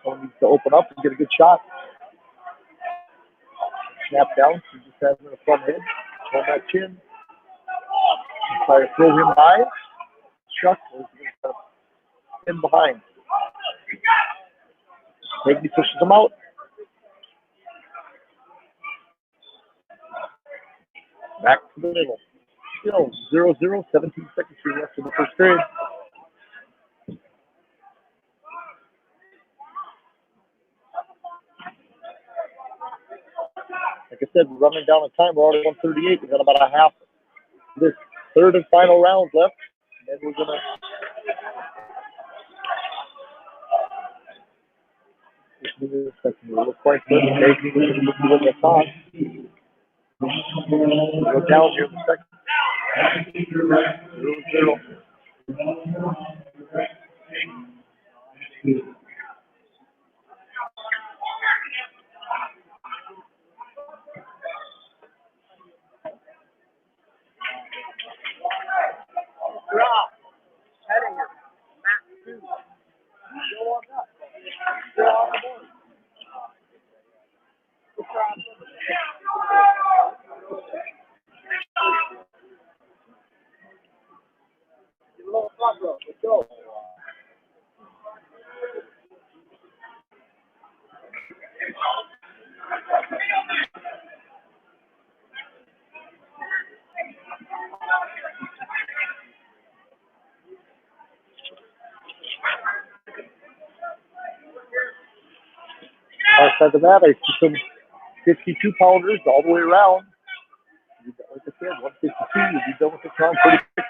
Someone needs to open up and get a good shot. Snap down. He just has him in the front head. On that chin. Try to throw him high. Chuck is going to in behind. Higby pushes him out. Back to the middle. Still 0-0, 17 seconds left in the first period. Like I said, we're running down the time. We're already 138. We've got about a half of this third and final round left. And then we're going to look quite good. Maybe the top. We'll go down here in a second. 0-0. Let's go. Outside of that, I see some 52-pounders all the way around. Like I said, 152, you'll be done with this round pretty quick.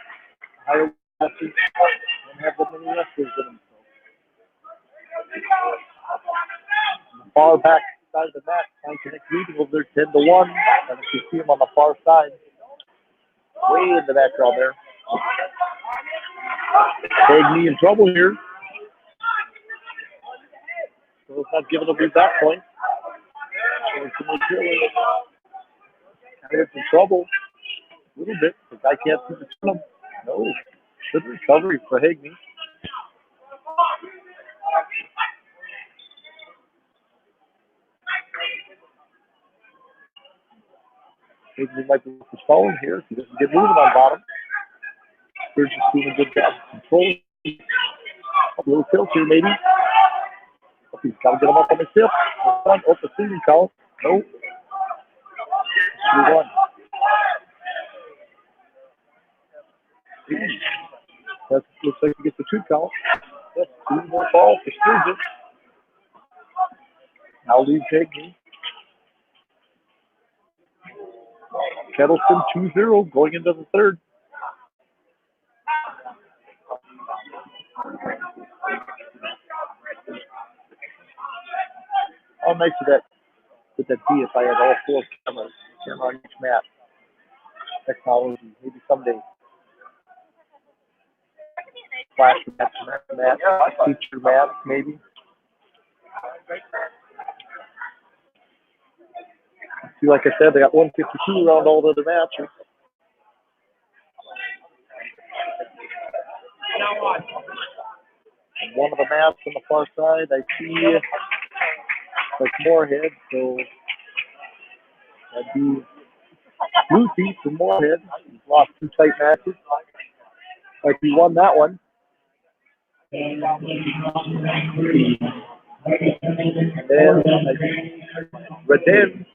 Higher wrestlers don't have that many wrestlers in them. So. Far back side of the mat, Pine Connect leading over there 10-1. And if you see him on the far side, way in the background there. Big knee in trouble here. So it's not giving him a back point. So it's in trouble a little bit. The guy can't see the turn. No. Good recovery for Hagney. Hagney might be falling here if he doesn't get moving on bottom. They're just doing a good job controlling. A little tilt here, maybe. Oh, he's got to get him up on the tip. Oh, the shooting count. Nope. 3-1. That looks like he gets the 2 count. That's 2 more balls for Sturgis. Now leads Hagney. Kettleston 2-0 going into the third. How nice of that with that D if I had all 4 cameras, camera on each mat. Technology, maybe someday. Flash mat, feature mat, maybe. See, like I said, they got 152 around all the other matches. And one of the mats on the far side, I see like Moorhead, so that'd be Lucy from Moorhead. He's lost 2 tight matches. Like he won that one. And then Redden,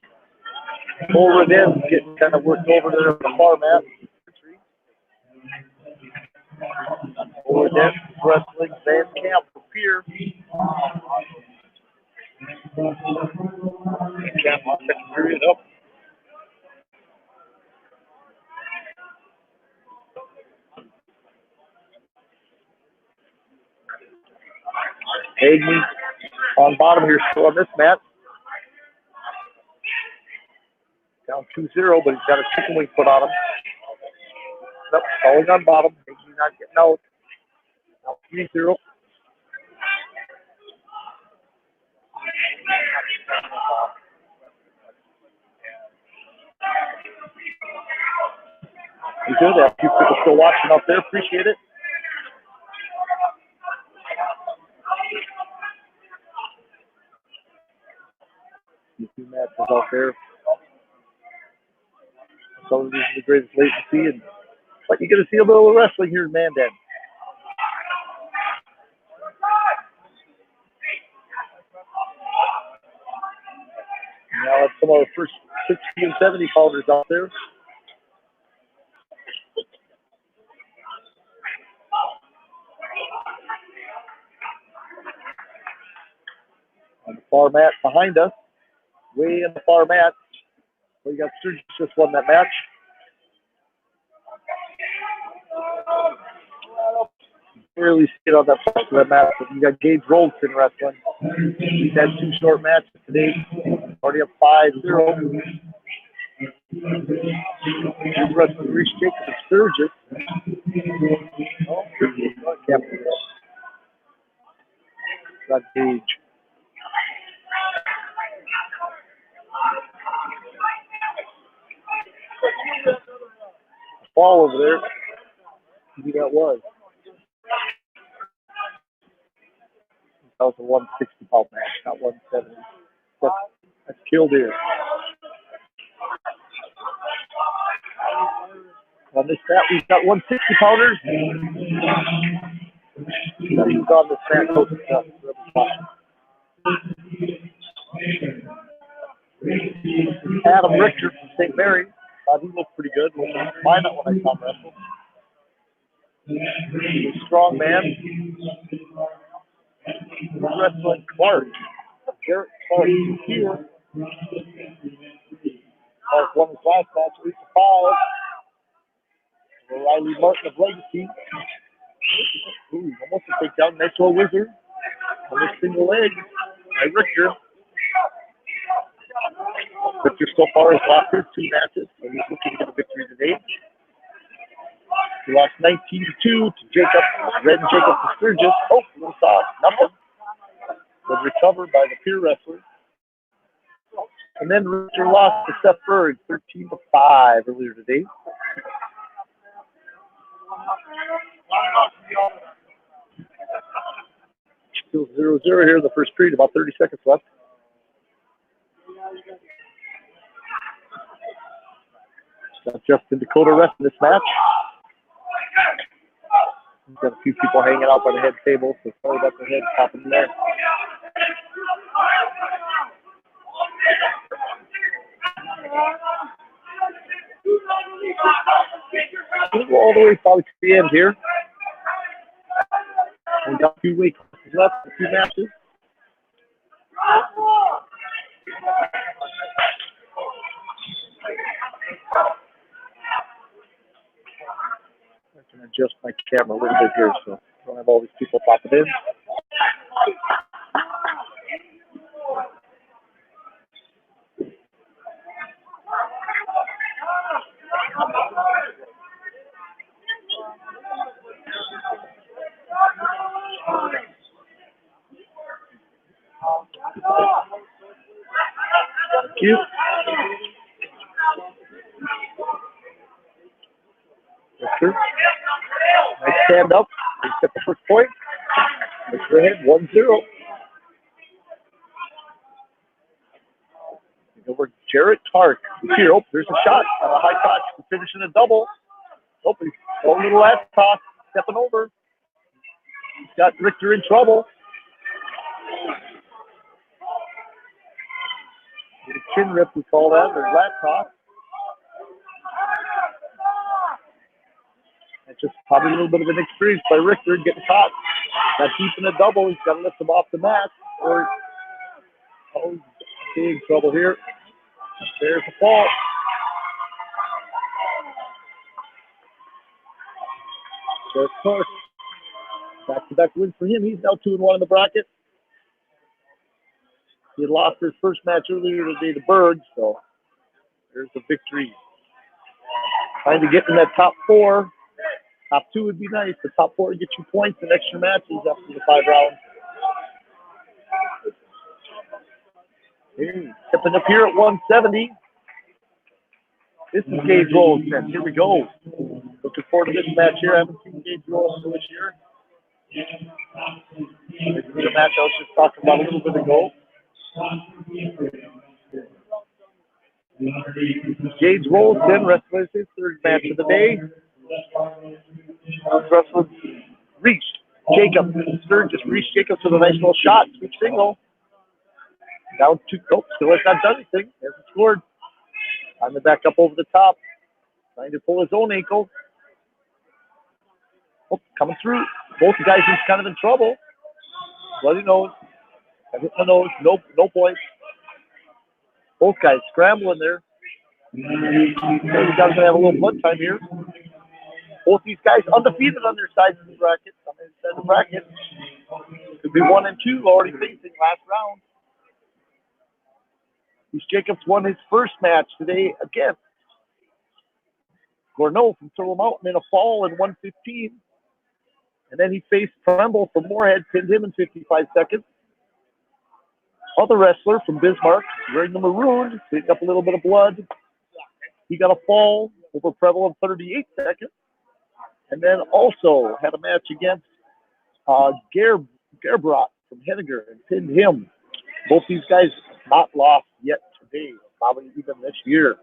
Cole Redden getting kind of worked over there on the far mat. Cole Redden wrestling Van Camp for Pier. Camp on second period up. Hagney on bottom here, still on this mat. Down 2-0, but he's got a chicken wing put on him. Nope, falling on bottom. Hagney not getting out. Now 3-0. We good. There are a few people still watching out there. Appreciate it. A few matches out there. Some of these are the greatest latency, but you're going to see a little wrestling here in Mandan. Now that's some of our first 60 and 70 pounders out there. On the far mat behind us, way in the far mat. We got Sturgis just won that match. Barely see it on that part of that match, but you got Gage Rolston wrestling. He's had 2 short matches today. Already up 5-0. He's wrestling Reese Jacobs and Sturgis. Oh, Captain. Got Gage. Ball over there. Who that was? That was a 160-pound match, not 170. That's killed here. On this mat, we've got 160-pounders. Who's on this mat? Adam Richter from St. Mary. He looked pretty good. Mine not when I saw him wrestle. He's a strong man. He's wrestling Clark. Garrett Clark is here. Clark won his last match, 8-5. Riley Martin of Legacy. Ooh, almost a takedown. Nice little wizard on this single leg by Richter. Richter so far has lost his 2 matches, and he's looking to get a victory today. He lost 19-2 to Jacob, Red Jacob to Sturgis. Oh, no stop. Nothing. Was recovered by the peer wrestler. And then Richter lost to Seth Berg, 13-5 earlier today. Still 0-0 here in the first period, about 30 seconds left. Got Justin Dakota wrestling this match. We've got a few people hanging out by the head table, so sorry about the head popping in there. We'll go all the way probably to the end here. We got 2 weeks left, 2 matches. I can adjust my camera a little bit here so I don't have all these people popping in. Thank you. Victor. Nice stand up. He set the first point. Victor ahead, 1-0. Over Jarrett Clark. Here, oh, there's a shot on a high touch. Finishing a double. Oh, he's a little last toss. Stepping over. He's got Richter in trouble. A chin rip, we call that, or lat toss. That's just probably a little bit of an experience by Richter getting caught. Got deep in a double. He's got to lift him off the mat. Or, oh, big trouble here. There's the fall. There's Clark. Back-to-back wins for him. He's now 2-1 in the bracket. He had lost his first match earlier today to Berg, so there's the victory. Trying to get in that top 4. Top 2 would be nice. The top 4 would get you points in extra matches after the 5 rounds. Hey, stepping up here at 170. This is Gage Rolston. Here we go. Looking forward to this match here. I haven't seen Gage Rolston this year. This is the match I was just talking about a little bit ago. Gage Rolston, wrestler, his third match of the day. Wrestler reached Jacobs. Sturgis reached Jacobs with a nice little shot. Sweet single. Down to, oh, still has not done anything. Hasn't scored. Time to back up over the top. Trying to pull his own ankle. Oh, coming through. Both guys are kind of in trouble. Bloody nose. Hit the nose. No points. Both guys scrambling there. These guys are going to have a little blood time here. Both these guys undefeated on their sides of the bracket. On their side of the bracket. Could be 1 and 2 already facing last round. These Jacobs won his first match today against Gorneau from Turtle Mountain in a fall in 1:15. And then he faced Tremble from Moorhead, pinned him in 55 seconds. Other wrestler from Bismarck, wearing the maroon, picking up a little bit of blood. He got a fall over Preble in 38 seconds. And then also had a match against Gerbrot from Henniger and pinned him. Both these guys not lost yet today, probably even this year.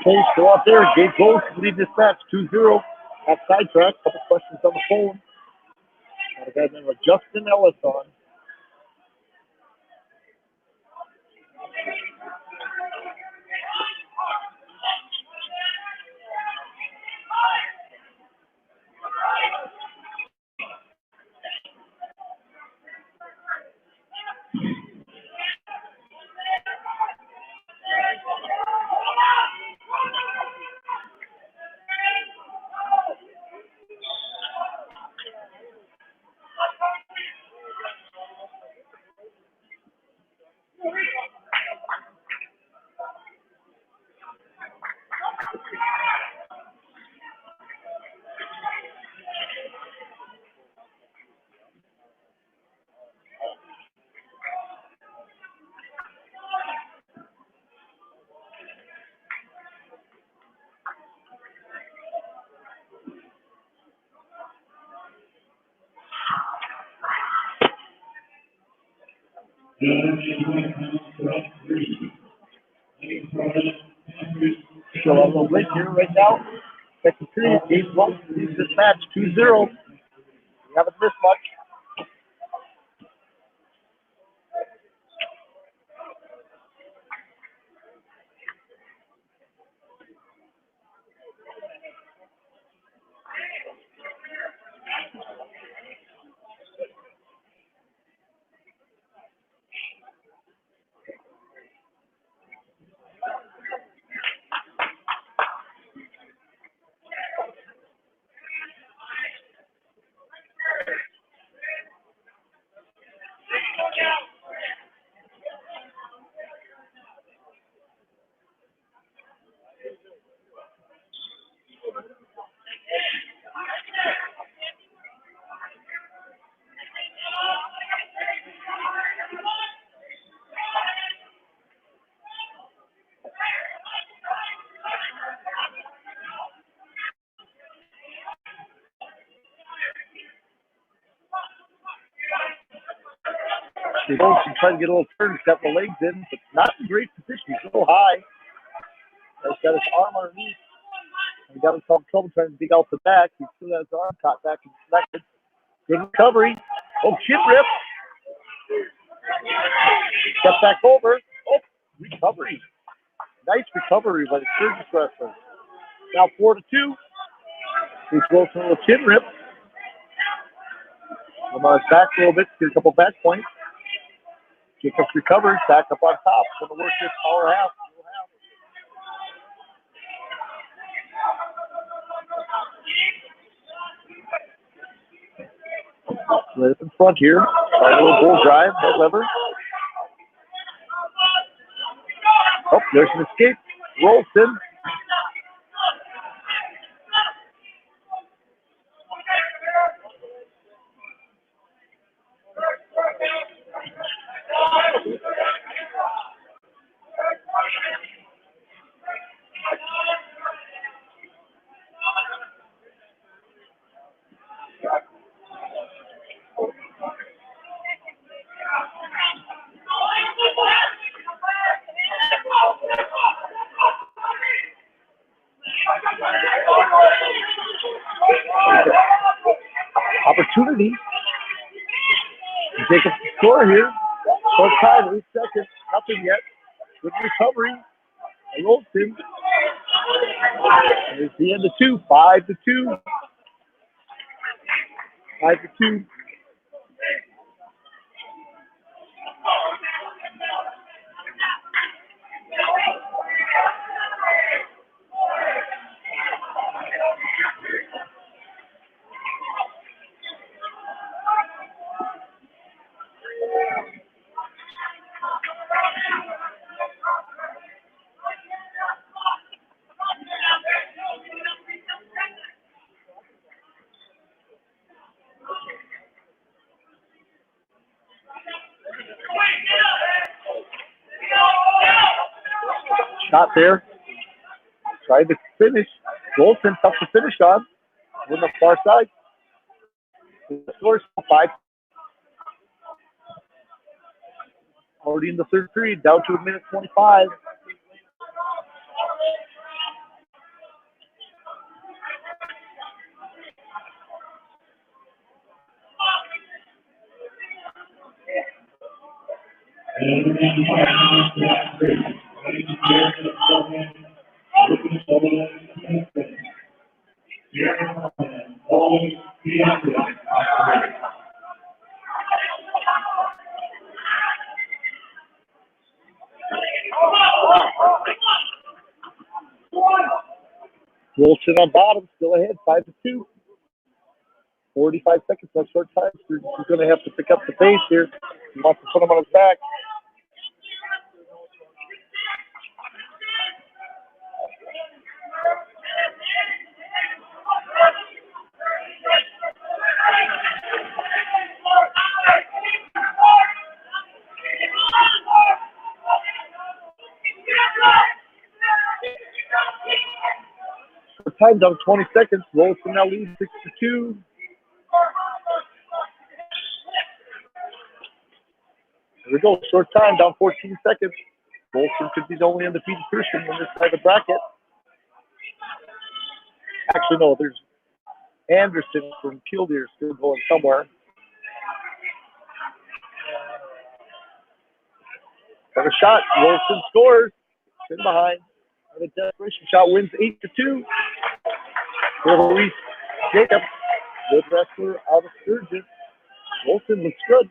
Okay, still out there. Gage Rose lead this match 2-0 at sidetrack. Couple questions on the phone. Got a guy named Justin Ellis on. So a little late here right now. Second period, Gage Rose leads this match 2-0. We haven't missed much. Wilson trying to get a little turn, got the legs in, but not in great position. He's so high. He's got his arm underneath. He got himself in trouble trying to dig out the back. He still has his arm caught back and connected. Good recovery. Oh, shin rip. Step back over. Oh, recovery. Nice recovery by the Sturgis wrestler. Now 4-2. He's Wilson with a chin rip. I'm on his back a little bit, get a couple back points. Jacobs recovers, back up on top. Going to work this power half. Right up in front here. A little bull drive, head lever. Oh, there's an escape. Rolston. Opportunity. Jacobs to score here. Short time, 8 seconds. Nothing yet. Good recovery. Rolston. It's the end of 2. 5-2. 5-2. Shot there. Tried to finish. Golson tough to finish on. On the far side. The score is 5. Already in the third period, down to 1:25. Wilson on bottom, still ahead, 5-2. 45 seconds, no short time. He's going to have to pick up the pace here. He wants to put him on his back. Time down 20 seconds. Wilson now leads 6-2. Here we go. Short time, down 14 seconds. Wilson could be the only undefeated person in this side of the bracket. Actually, no, there's Anderson from Killdeer still going somewhere. Got a shot. Wilson scores. In behind. And a desperation shot wins 8-2. Luis Jacobs, good wrestler out of Sturgis. Wilson looks good.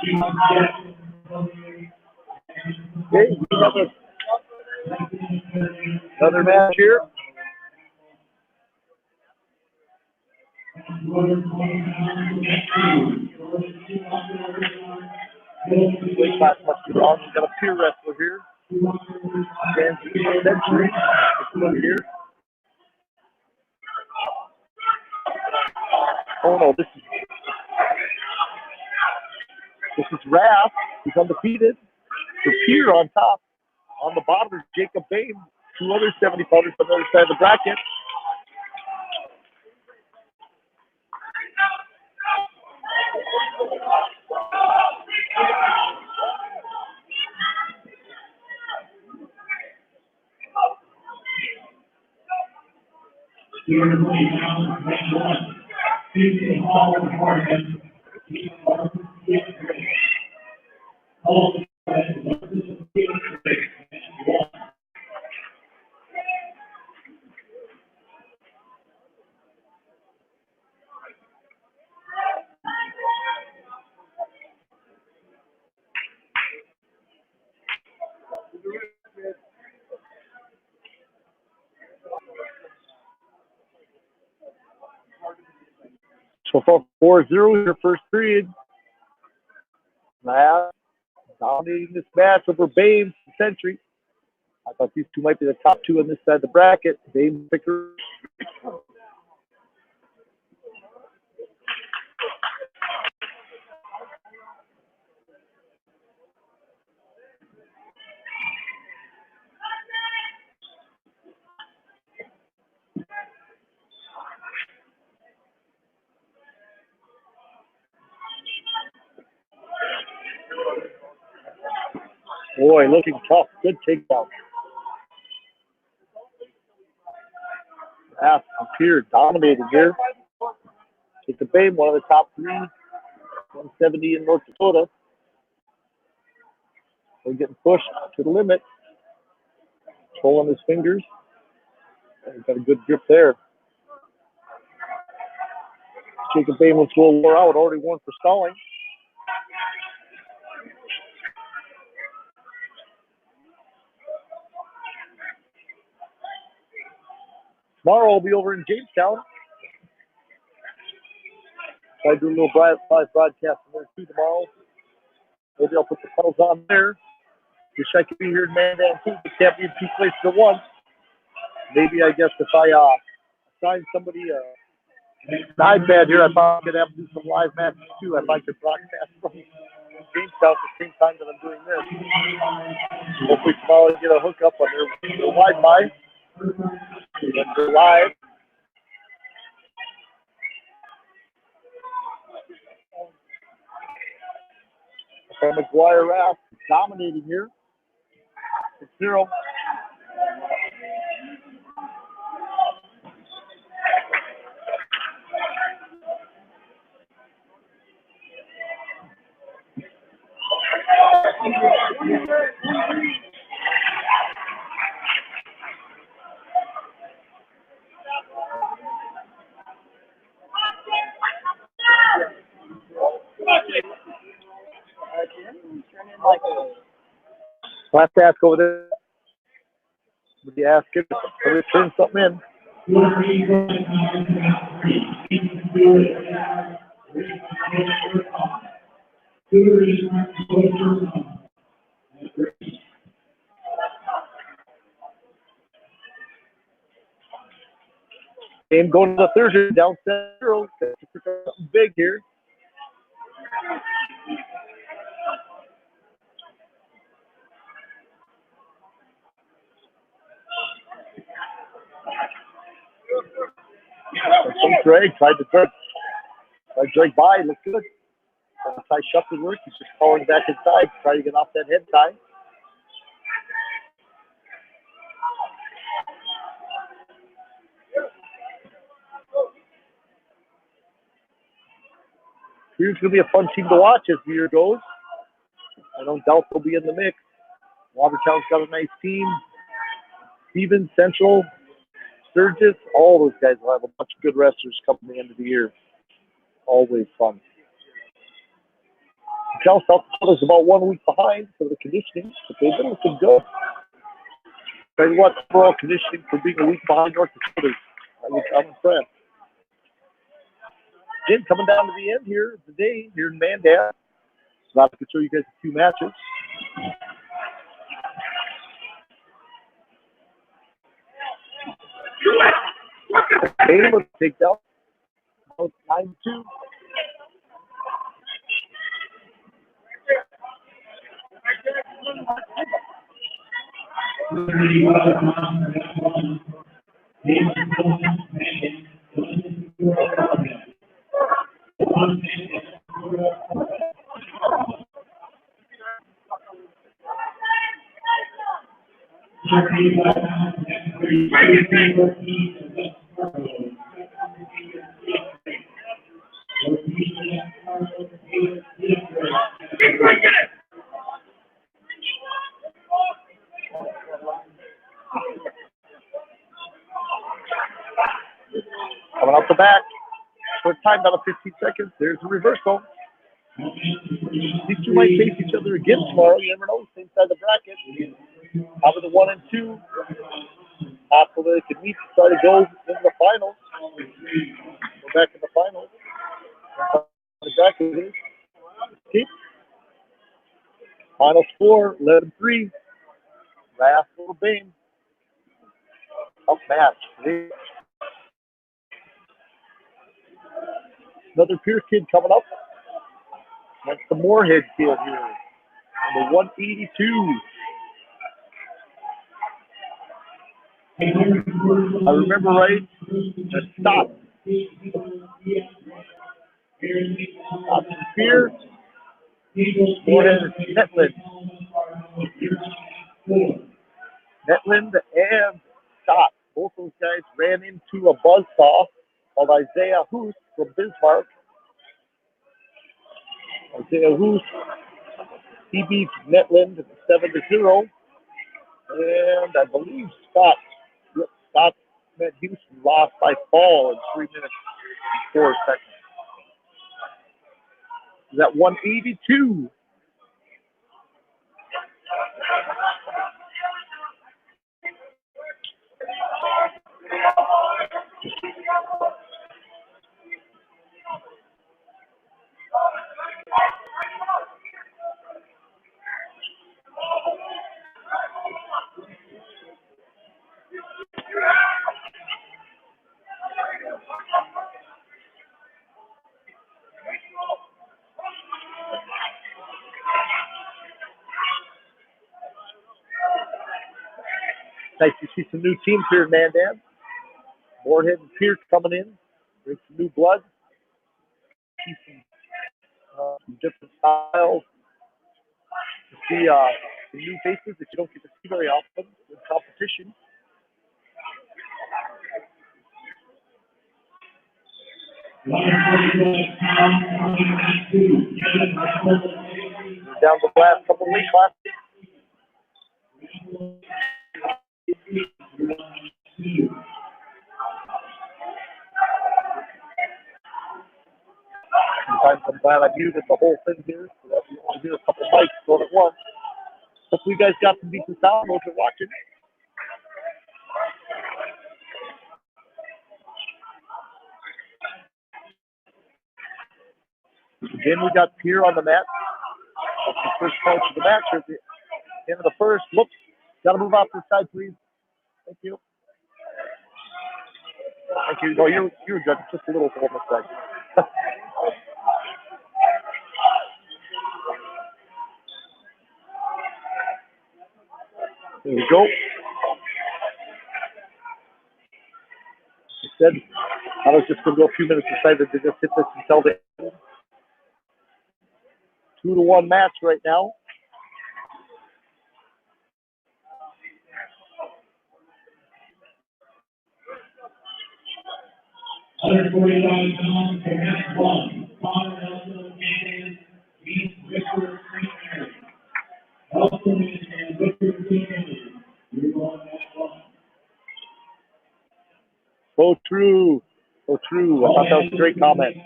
Okay, we have another match here. Weight class must be wrong. We've got a peer wrestler here. Stands for century. Over here. Oh no, this is Raph. He's undefeated. The peer on top. On the bottom is Jacob Bain. Two other 70-pounders on the other side of the bracket. So far, 4-0 your first period. Now, dominating this match over Bain Century. I thought these two might be the top two on this side of the bracket. Bain picker. Boy, looking tough. Good takedown. Raph and Peer dominating here. Jacob Bain, one of the top three. 170 in North Dakota. We're getting pushed to the limit. Controlling his fingers. He's got a good grip there. Jacob Bain was a little wore out, already won for stalling. Tomorrow I'll be over in Jamestown. I do a little live broadcast from there too tomorrow. Maybe I'll put the pedals on there. Wish I could be here in Mandan too, but can't be in two places at once. Maybe I guess if I assign somebody an iPad here, I probably could have to do some live matches too. If I could broadcast from Jamestown at the same time that I'm doing this. Hopefully tomorrow I get a hookup on their Wi-Fi. And they're live. McGuire Raph dominating here. 6-0. I'll have to ask over there. Would you ask him to turn something in? Game going to the third, down 7-0. Something big here. Some drag, tried to drag by, looked good. Tie shuffle work, he's just falling back inside, trying to get off that head tie. Here's going to be a fun team to watch as the year goes. I don't doubt they'll be in the mix. Watertown's got a nice team. Stevens, Central, Sturgis, all those guys will have a bunch of good wrestlers coming the end of the year. Always fun. tell South Dakota's about 1 week behind for the conditioning, but they've been looking good. Tell you what, overall conditioning for being a week behind North Dakota, I'm impressed. Again, coming down to the end here of the day here in Mandan. So I can show you guys a few matches. Game was take down 9-2. Coming off the back. Short time, about 15 seconds. There's a reversal. These two might face each other again tomorrow. You never know. Same side of the bracket. Probably the 1 and 2. Possibly they could meet to try to go into the finals. Go back in the finals. The bracket is. Okay. Final score, 11-3. Last little game. Tough match. Another Pierce kid coming up. That's the Moorhead kid here. Number 182. I remember right. That stop. Stop Pierce. Moorhead is Netland. Netland and Scott. Both those guys ran into a buzzsaw of Isaiah Hoos from Bismarck. Isaiah Hoos, he beat Netland 7-0. And I believe Scott met Houston lost by fall in 3 minutes and 4 seconds. Is that 182? Nice to see some new teams here in Mandan. Moorhead and Pierce coming in. Bring some new blood. See some different styles. To see some new faces that you don't get to see very often in competition. Down the last couple of weeks last week. Sometimes I'm glad I muted the whole thing here so that we only hear a couple mics going at once. Hopefully you guys got some decent sound while you're watching. Again, we got Pierre on the mat. That's the first punch of the match. At the end of the first. Whoops. Got to move off to the side, please. Thank you. Thank you. No, you're good. Just a little on the side. There we go. I said I was just going to go a few minutes. Decided to just hit this until the end. 2-1 match right now. Under 45 pounds for match 1. Connor Nelson and Beast Victor Senior. Nelson and Victor Senior. You're on match 1. So true. So true. I thought that was a great comment.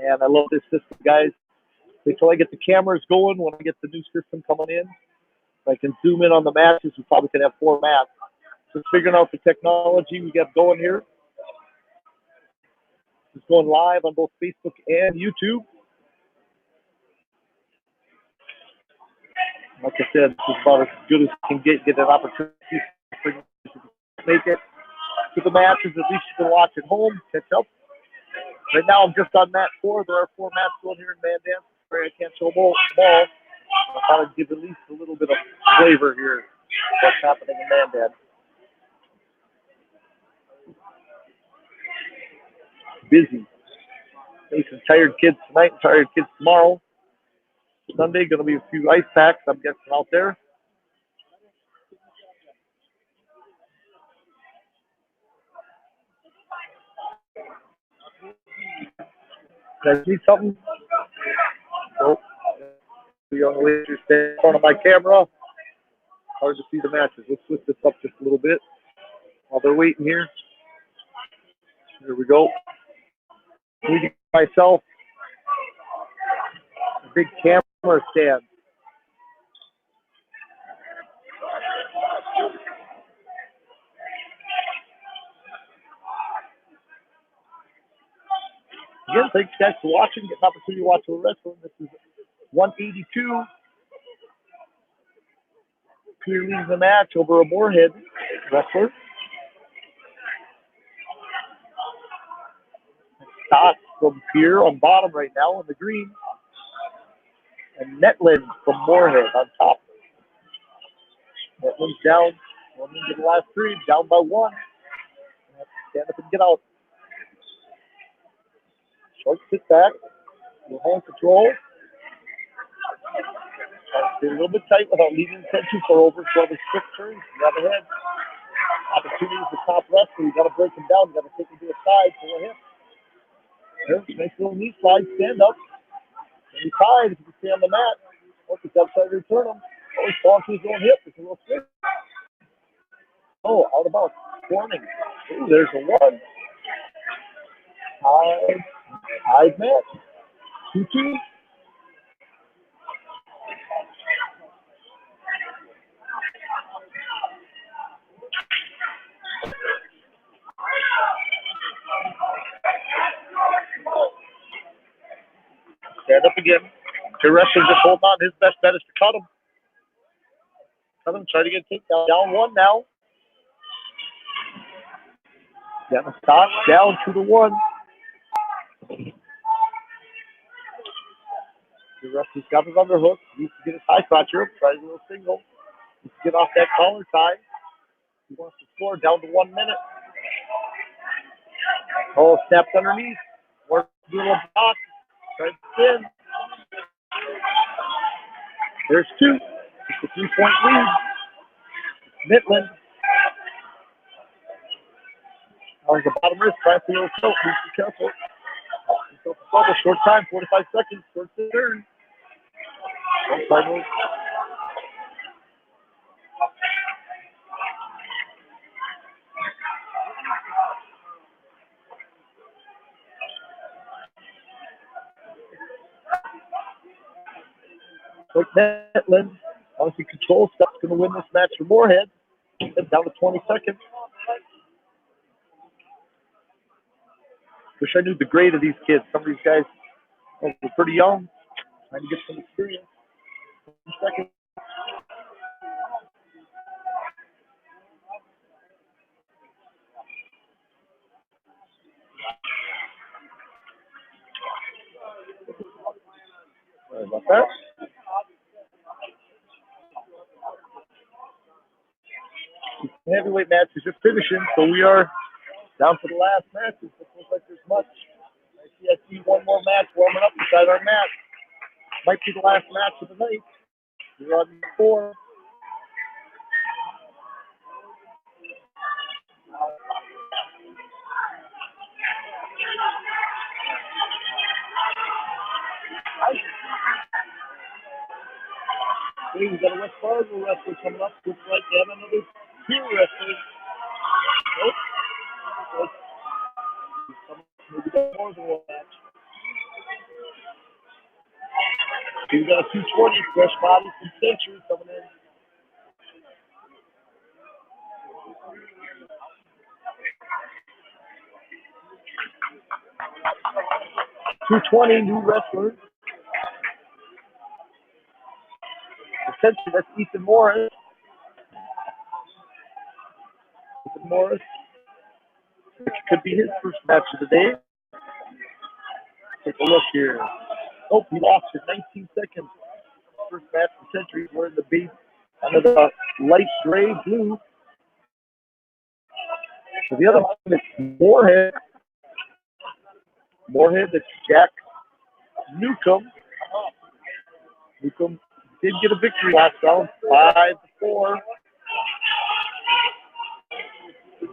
And I love this system, guys. Wait till I get the cameras going when I get the new system coming in. If I can zoom in on the matches, we probably can have 4 mats. Just figuring out the technology we got going here. It's going live on both Facebook and YouTube. Like I said, this is about as good as we can get an opportunity to make it to the matches. At least you can watch at home, catch up. Right now, I'm just on mat 4. There are 4 mats going here in Mandan. Sorry, I can't show them all. I thought I'd give at least a little bit of flavor here of what's happening in Mandan. Busy. Facing tired kids tonight and tired kids tomorrow. Sunday, going to be a few ice packs, I'm guessing, out there. Can I see something? Nope. The young lady standing in front of my camera. Hard to see the matches. Let's switch this up just a little bit while they're waiting here. Here we go. Leading myself. A big camera stand. Again, thanks guys for watching. Get an opportunity to watch the wrestling. This is 182. Pierre leads the match over a Moorhead wrestler. Stock from Pierre on bottom right now in the green. And Netland from Moorhead on top. Netland's down. Going into the last 3, down by 1. Stand up and get out. Short sit back. Your hand control. Stay a little bit tight without leaving the head too far over. So the quick turns. Grab ahead. Opportunities for top wrestler. You got to break them down. You got to take them to the side. Pull a hip. Nice little knee slide. Stand up. And you tied if you can stay on the mat. Or if it's outside, return them. Always fall to his own hip. It's a little switch. Oh, out of bounds. Warning. Ooh, there's a 1. High mat. 2-2. Stand up again. The wrestler just holding on. His best bet is to cut him. Cut him. Try to get takedown. Down 1 now. Down stop. Down 2-1. The wrestler's got his underhook. Needs to get his high crotcher. Tries a little single. Needs to get off that collar tie. He wants to score down to 1 minute. Oh, snapped underneath. Works a little block. Tries to spin. There's 2. It's a 3-point lead. Midland. On the bottom wrist. Trying to little choke. Needs to be careful. Short time. 45 seconds. Short turn. Quick Netland. Obviously, control stuff's going to win this match for Moorhead. Down to 20 seconds. Wish I knew the grade of these kids. Some of these guys are pretty young. Trying to get some experience. 20 seconds. Sorry about that. Heavyweight match is just finishing, so we are down to the last match. It looks like there's much. I see one more match warming up beside our mat. Might be the last match of the night. We're on 4. Hey, we got a West Fargo wrestler coming up. Looks like they have another 2 wrestlers. Nope. Maybe more than 1 match. So you got a 220 fresh body from Century coming in. .220 new wrestler. Essentially, that's Ethan Morris. Ethan Morris. Which could be his first match of the day. Take a look here. Oh, he lost in 19 seconds. First match of the century. Wearing the base under the light gray blue. So the other one is Moorhead. Moorhead, that's Jack Newcomb. Newcomb did get a victory last round, 5-4.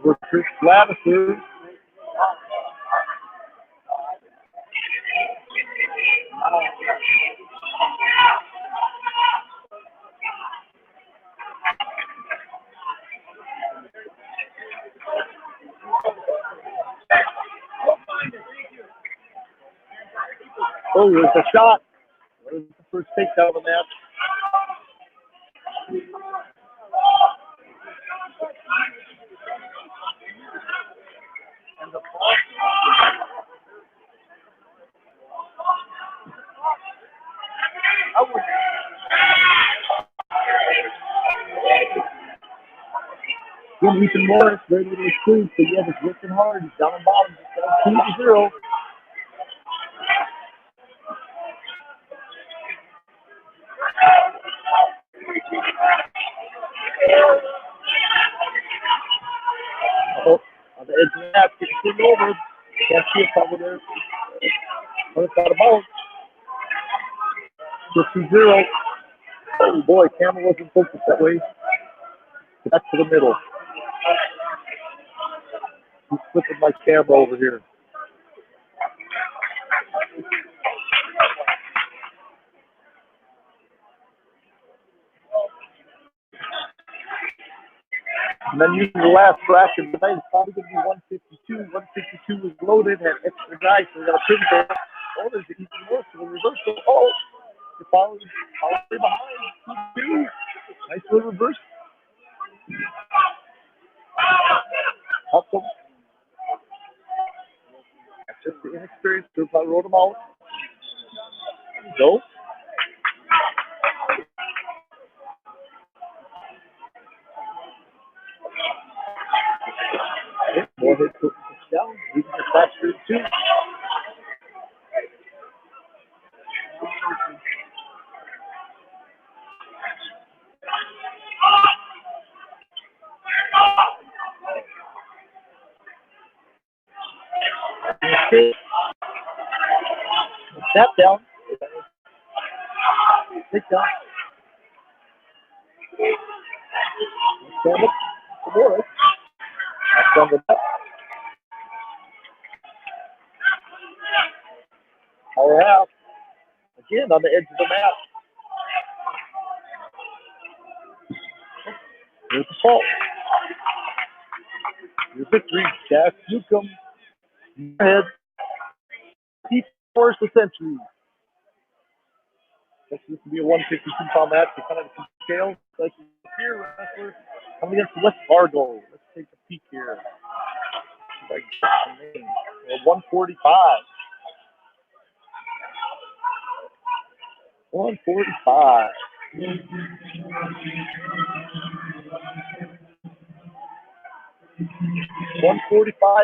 For Chris Lavester. Oh, there's a shot. There's the first takedown of the match. Good Ethan Morris, very little experience, but yeah, he's working hard. He's down the bottom, just 2-0. Oh, on the edge of the mat, getting thing over. Can't see it over there. But it's out of bounds. Just 2-0. Oh boy, camera wasn't focused that way. Back to the middle. He's flipping my camera over here. And then using the last bracket of the night, it's probably going to be 152. 152 was loaded, had extra guys, so we got a pin there. Oh, there's the Ethan Morris for the reversal. Oh, the foul behind. 2-2. Nice little reverse. Awesome. That's just the inexperience. Group I wrote them out. Go. More hits down. Leaving the fast street too. Step down. Take down. Stand up. Morris. That's on the net. Power half. Again on the edge of the mat. Here's the fault. Your victory, Jack Newcomb. Ahead. He forced the century. This used to be a 152-pound match. They kind of scale. Like here, wrestler coming against West Fargo. Let's take a peek here. Like 145. 145.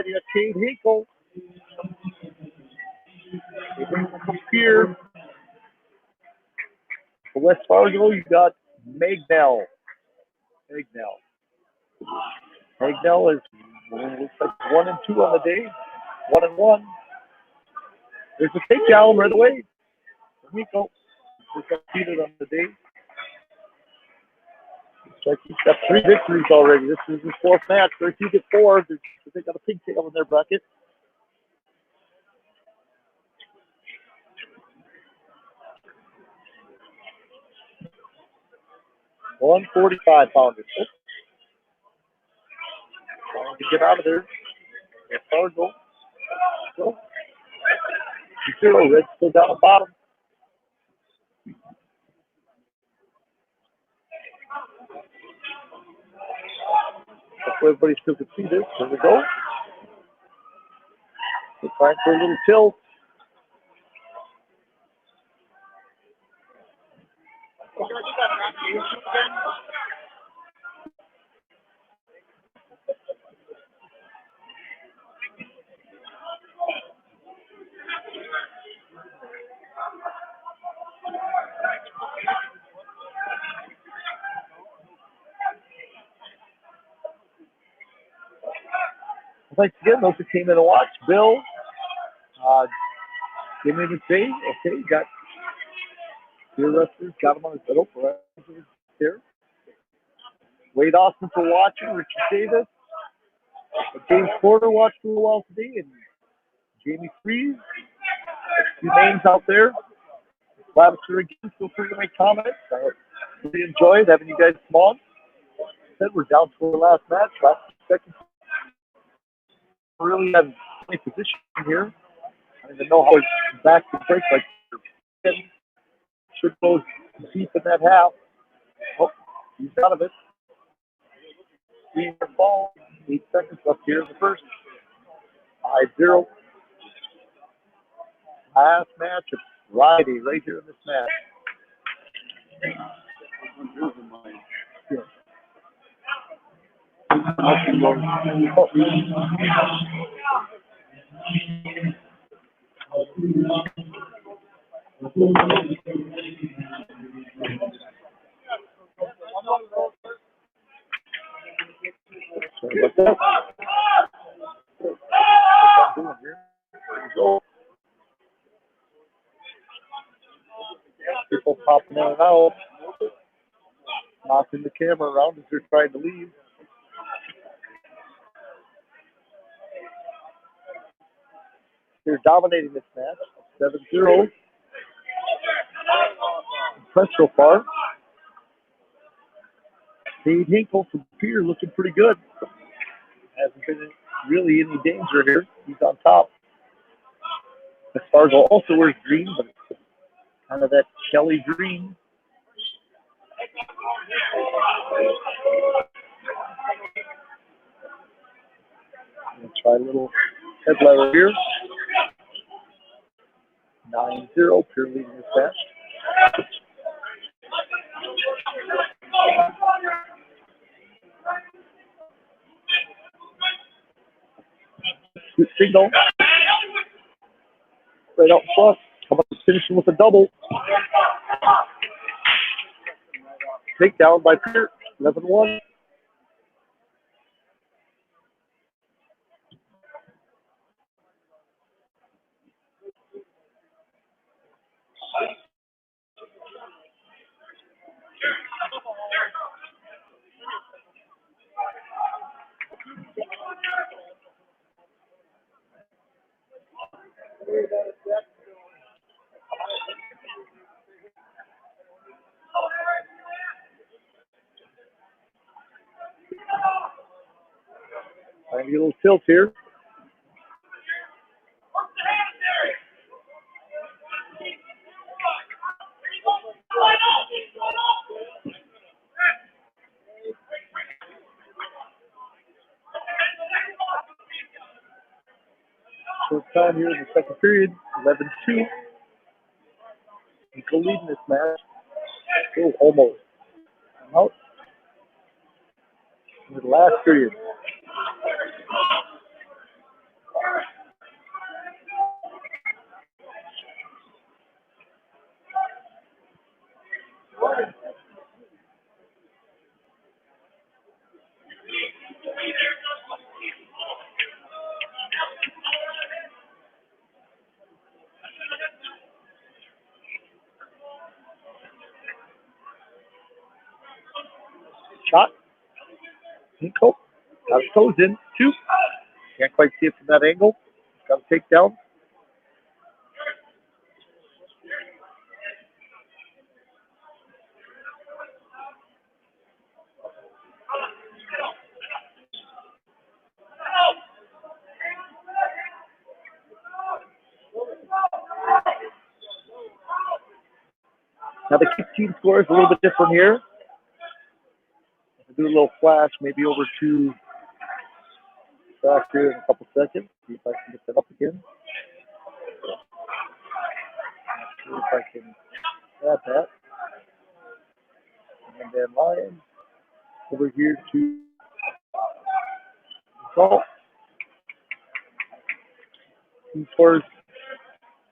You got Cade Hinkle. From here. For West Fargo, you got Magnell. Magnell is looks like 1-2 on the day. 1-1. There's a takedown right away. Hinkle. Just got cheated on the day. Looks like he's got 3 victories already. This is his 4th match. So if you get 4, they got a pigtail in their bracket. $145. Trying to get out of there. That's Fargo. So, 0. Red still down the bottom. Hopefully everybody still can see this. There we go. So time for a little tilt. Thanks again, those who came in to watch. Bill, Jimmy and Jay, okay, got your wrestlers, got him on his pedal right here. Wade Austin for watching, Richard Davis, James Porter watched for a while today, and Jamie Freeze. A few names out there. Lavender again, feel free to make comments. I really enjoyed having you guys come on. Said we're down to our last match, last second. Really have any position here. I don't even know how it's back to break like should go deep in that half. Oh, he's out of it. 3 ball, 8 seconds left here in the first. 5-0. Last match of Friday, right here in this match. Yeah. Sorry about that. People popping in and out, knocking the camera around as they're trying to leave. They're dominating this match, 7-0. Impressed so far. Dave Hinkle from Pier looking pretty good. Hasn't been really any danger here. He's on top. Espargo also wears green, but it's kind of that Kelly green. We'll try a little head lever here. 9-0, Pier leading this match. Good signal. Right out front. How about finishing with a double? Takedown by Pier. 11-1. Trying to get a little tilt here. Short time here in the second period, 11-2. Equal leading this match. Oh, almost. Out. In the last period. Shot. Hinkle. Got his toes in. 2. Can't quite see it from that angle. Got a takedown. Now the kick team score is a little bit different here. Do a little flash, maybe over to track here in a couple seconds. See if I can get that up again. Not sure if I can add that. And then Lions over here to Salt. Team scores.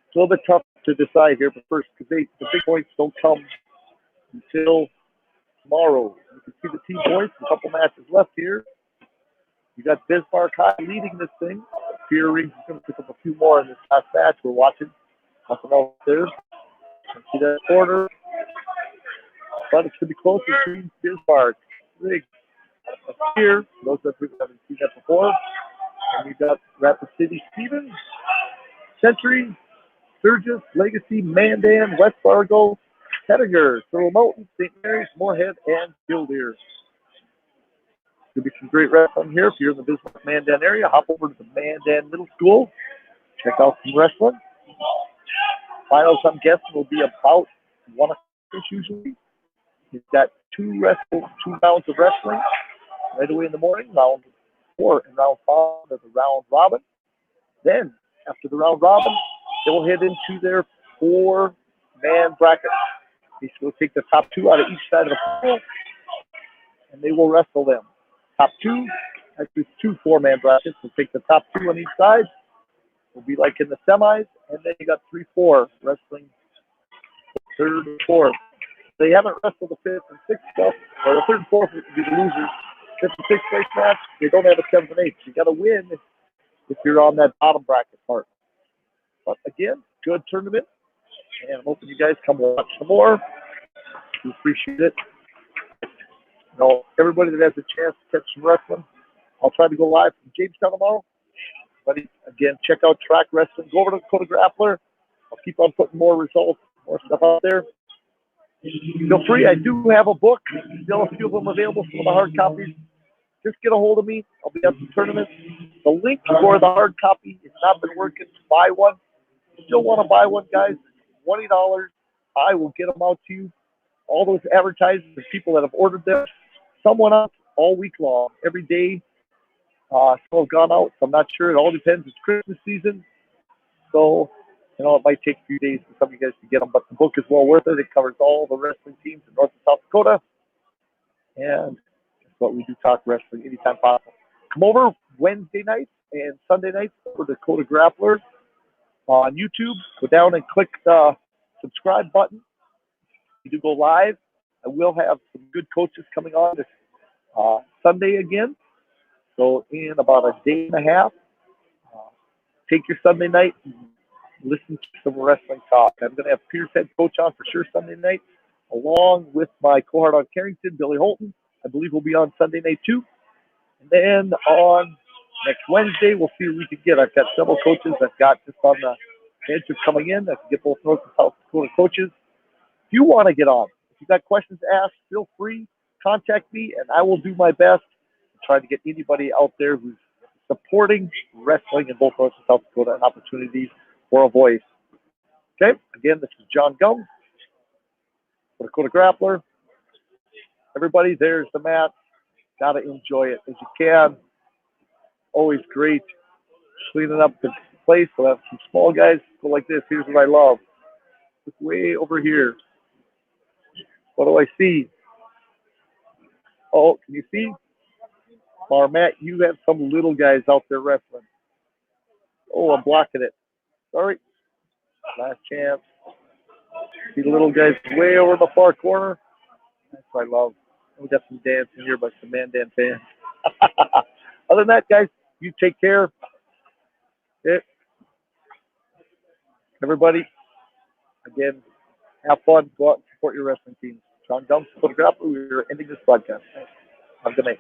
It's a little bit tough to decide here, but first, because the big points don't come until tomorrow. You can see the team points. A couple matches left here. You got Bismarck High leading this thing. Fear Rings is going to pick up a few more in this last match we're watching. Nothing else there. See that quarter. But it's going to be close between Bismarck, Riggs, here. Those that haven't seen that before. And you got Rapid City, Stevens, Century, Sturgis, Legacy, Mandan, West Fargo, Pettinger, Thurl Mountain, St. Mary's, Moorhead, and Killdeer. There'll be some great wrestling here. If you're in the Bismarck Mandan area, hop over to the Mandan Middle School. Check out some wrestling. Finals, I'm guessing, will be about 1 o'clock usually. You've got two rounds of wrestling right away in the morning. Round 4 and round 5 is the round robin. Then, after the round robin, they will head into their 4-man bracket. They will take the top 2 out of each side of the pool, and they will wrestle them. Top 2, actually 2 4-man brackets. We'll take the top 2 on each side. Will be like in the semis, and then you got 3-4 wrestling 3rd and 4th. They haven't wrestled the 5th and 6th stuff, or the 3rd and 4th would be the losers. 5th and 6th place match, they don't have a 7th and 8th. You got to win if you're on that bottom bracket part. But again, good tournament, and I'm hoping you guys come watch some more. We appreciate it. You know, everybody that has a chance to catch some wrestling, I'll try to go live from Jamestown tomorrow. But again, check out Track Wrestling. Go over to Dakota Grappler. I'll keep on putting more results, more stuff out there. Feel free. I do have a book. Still a few of them available, some of the hard copies. Just get a hold of me. I'll be at some tournaments. The link for the hard copy has not been working. Buy one. Still want to buy one, guys? $20. I will get them out to you. All those advertisers and people that have ordered them, someone else all week long, every day. Some have gone out, so I'm not sure. It all depends. It's Christmas season. So, you know, it might take a few days for some of you guys to get them, but the book is well worth it. It covers all the wrestling teams in North and South Dakota. And that's what we do, talk wrestling anytime possible. Come over Wednesday nights and Sunday nights for Dakota Grappler on YouTube. Go down and click the subscribe button. You do go live. I will have some good coaches coming on this Sunday again. So in about a day and a half, take your Sunday night and listen to some wrestling talk. I'm going to have Pierce head coach on for sure Sunday night, along with my cohort on Carrington, Billy Holton. I believe we'll be on Sunday night too. And then on next Wednesday, we'll see what we can get. I've got several coaches I've got just on the edge of coming in. I can get both North and South Dakota coaches. If you want to get on, if you've got questions to ask, feel free, contact me, and I will do my best to try to get anybody out there who's supporting wrestling in both North and South Dakota an opportunity for a voice. Okay, again, this is John Gum for Dakota Grappler. Everybody, there's the mat. Got to enjoy it as you can. Always great cleaning up the place. We'll have some small guys go like this. Here's what I love. Look way over here. What do I see? Oh, can you see? Or Matt, you have some little guys out there wrestling. Oh, I'm blocking it. Sorry. Last chance. See the little guys way over in the far corner. That's what I love. We got some dancing here by some Mandan fans. Other than that, guys, you take care. Okay. Everybody, again, have fun. Go out and support your wrestling teams. John Gums, Photographer. We're ending this broadcast. Have a good night.